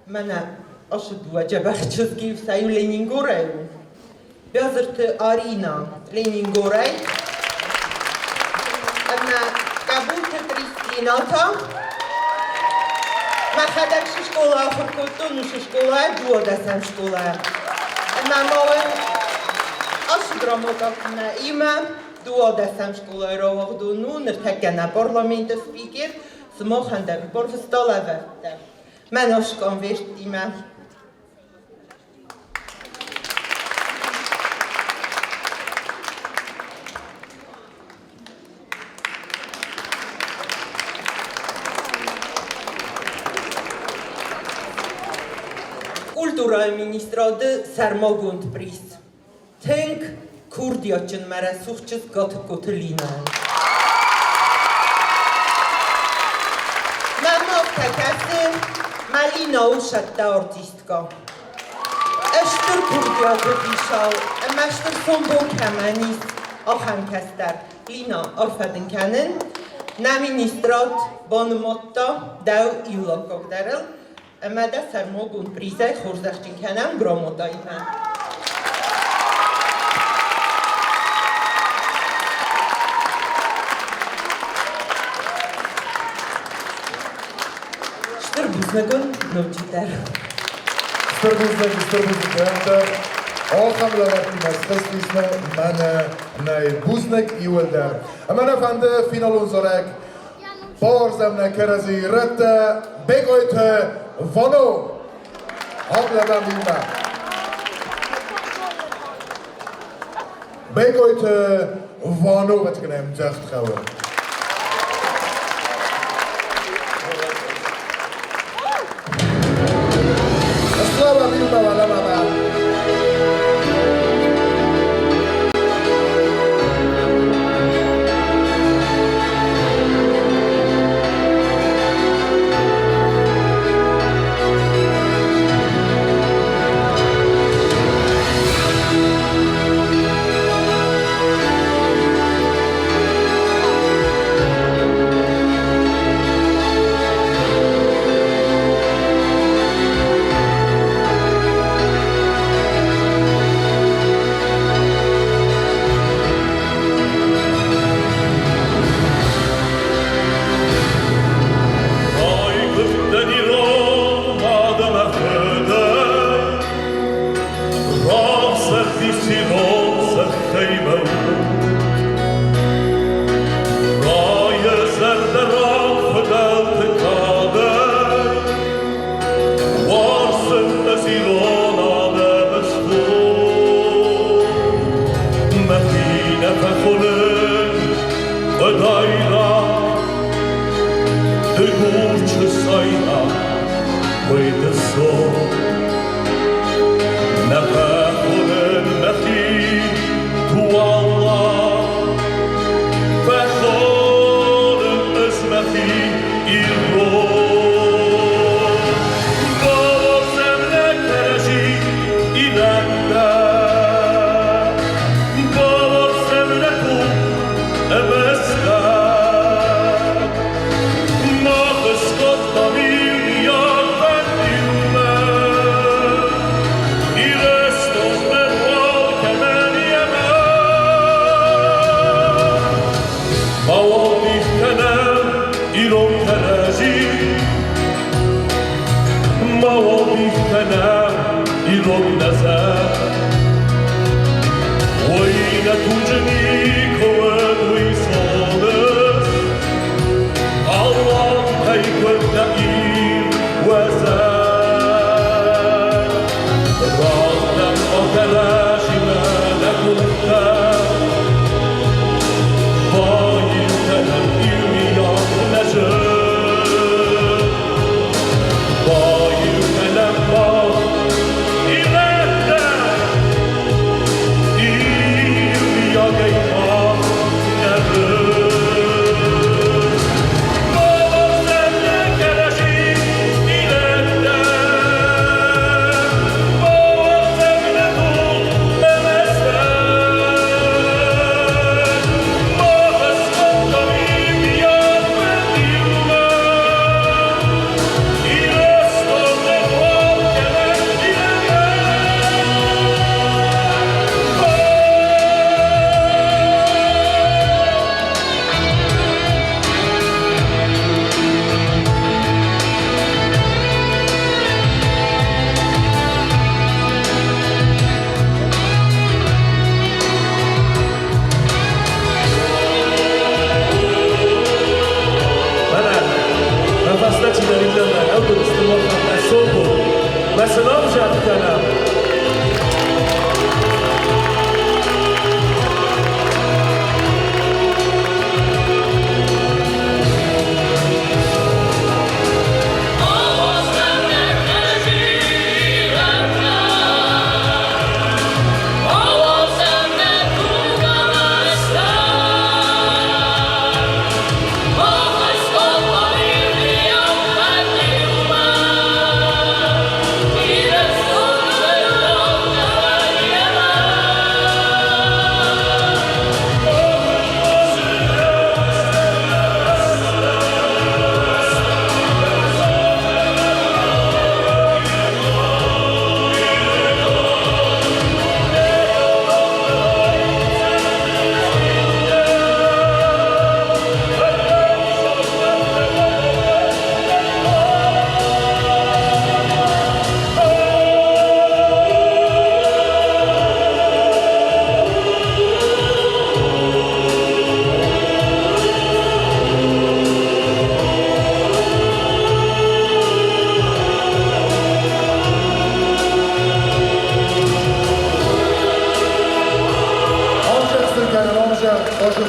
من اشد وجبه چزگی سایو لینینگوره بیازرت آرینا لینینگوره اما قبول کریستیناتا ما خدکش شکولا آخر کتونش شکولا دو دستم شکولا اما ماوی اشدراموتا کنه ایما دو دستم شکولا رو وقتونو نرتکنه پارلمنت سپیکر سماخنده برفستاله ورده من اشکان وشت ایما Kultural ministrade Sermogund pris. Tänk kurdiachen mara suchches Gott Gottelina. Mama takasın Malina uşatta artistka. Eştir kurdiyadı dişal, emeştir son bu kemenis ahan kester. Lina arfadın kenin, naministrat bonumotta dev ilokok deril. Emede sermogun prize xurzakçın kenem gromodayım ben. Ştir buznagun novçiter. Strbuznik, Enter. Alchem leverti meskheslisne, mene nej buznik iwelder. Mene fende finalun zorek, barzemne kerezi rette, begoyte vano. Hamleden bilme. Begoyte vano betekenen zacht gauwen. Slava bilme vana mama.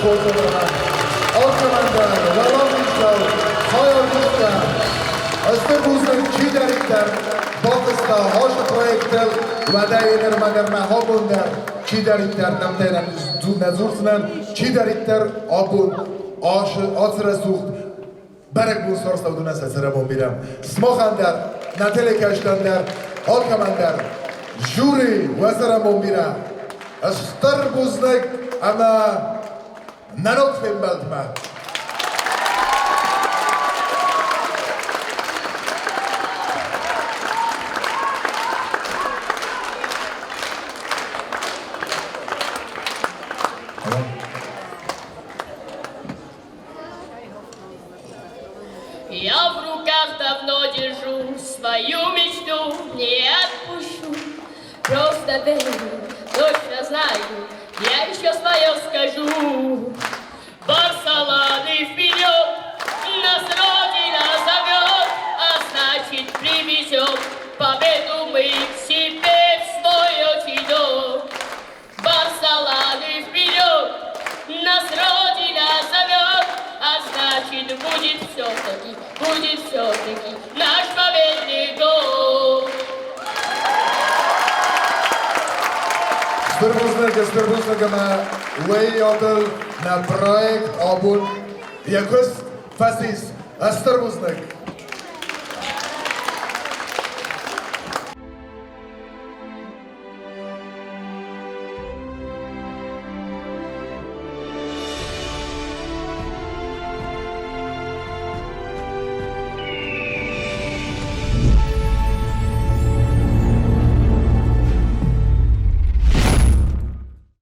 ko'rsatiladi. Orkamanda Valomishov, Xoyolbuzda, Österbuzning Chidaritlar, Bokisda Hoşa proyektel va Daynermagarma Hobundar, Chidaritlar namtaydan Nazursinan, Chidaritlar Obun, Oshi Otsira suht, Barak bu so'rasavduna sasirabon biram. Smoxandar, Natale Kashtandar, Orkamandar, Juri Wazarabon biram. Österbuzning ama nanok filmbaldma. Я в руках давно держу свою мечту, не отпущу. Просто верю, точно знаю, я еще свое скажу. Барселоны вперед, нас Родина зовет, а значит привезем победу мы к себе в свой отчий дом. Барселоны вперед, нас Родина зовет, а значит будет все-таки наш победный гол. Österbuzniga Wayodil na projekt obun Yakus Fasis Österbuznik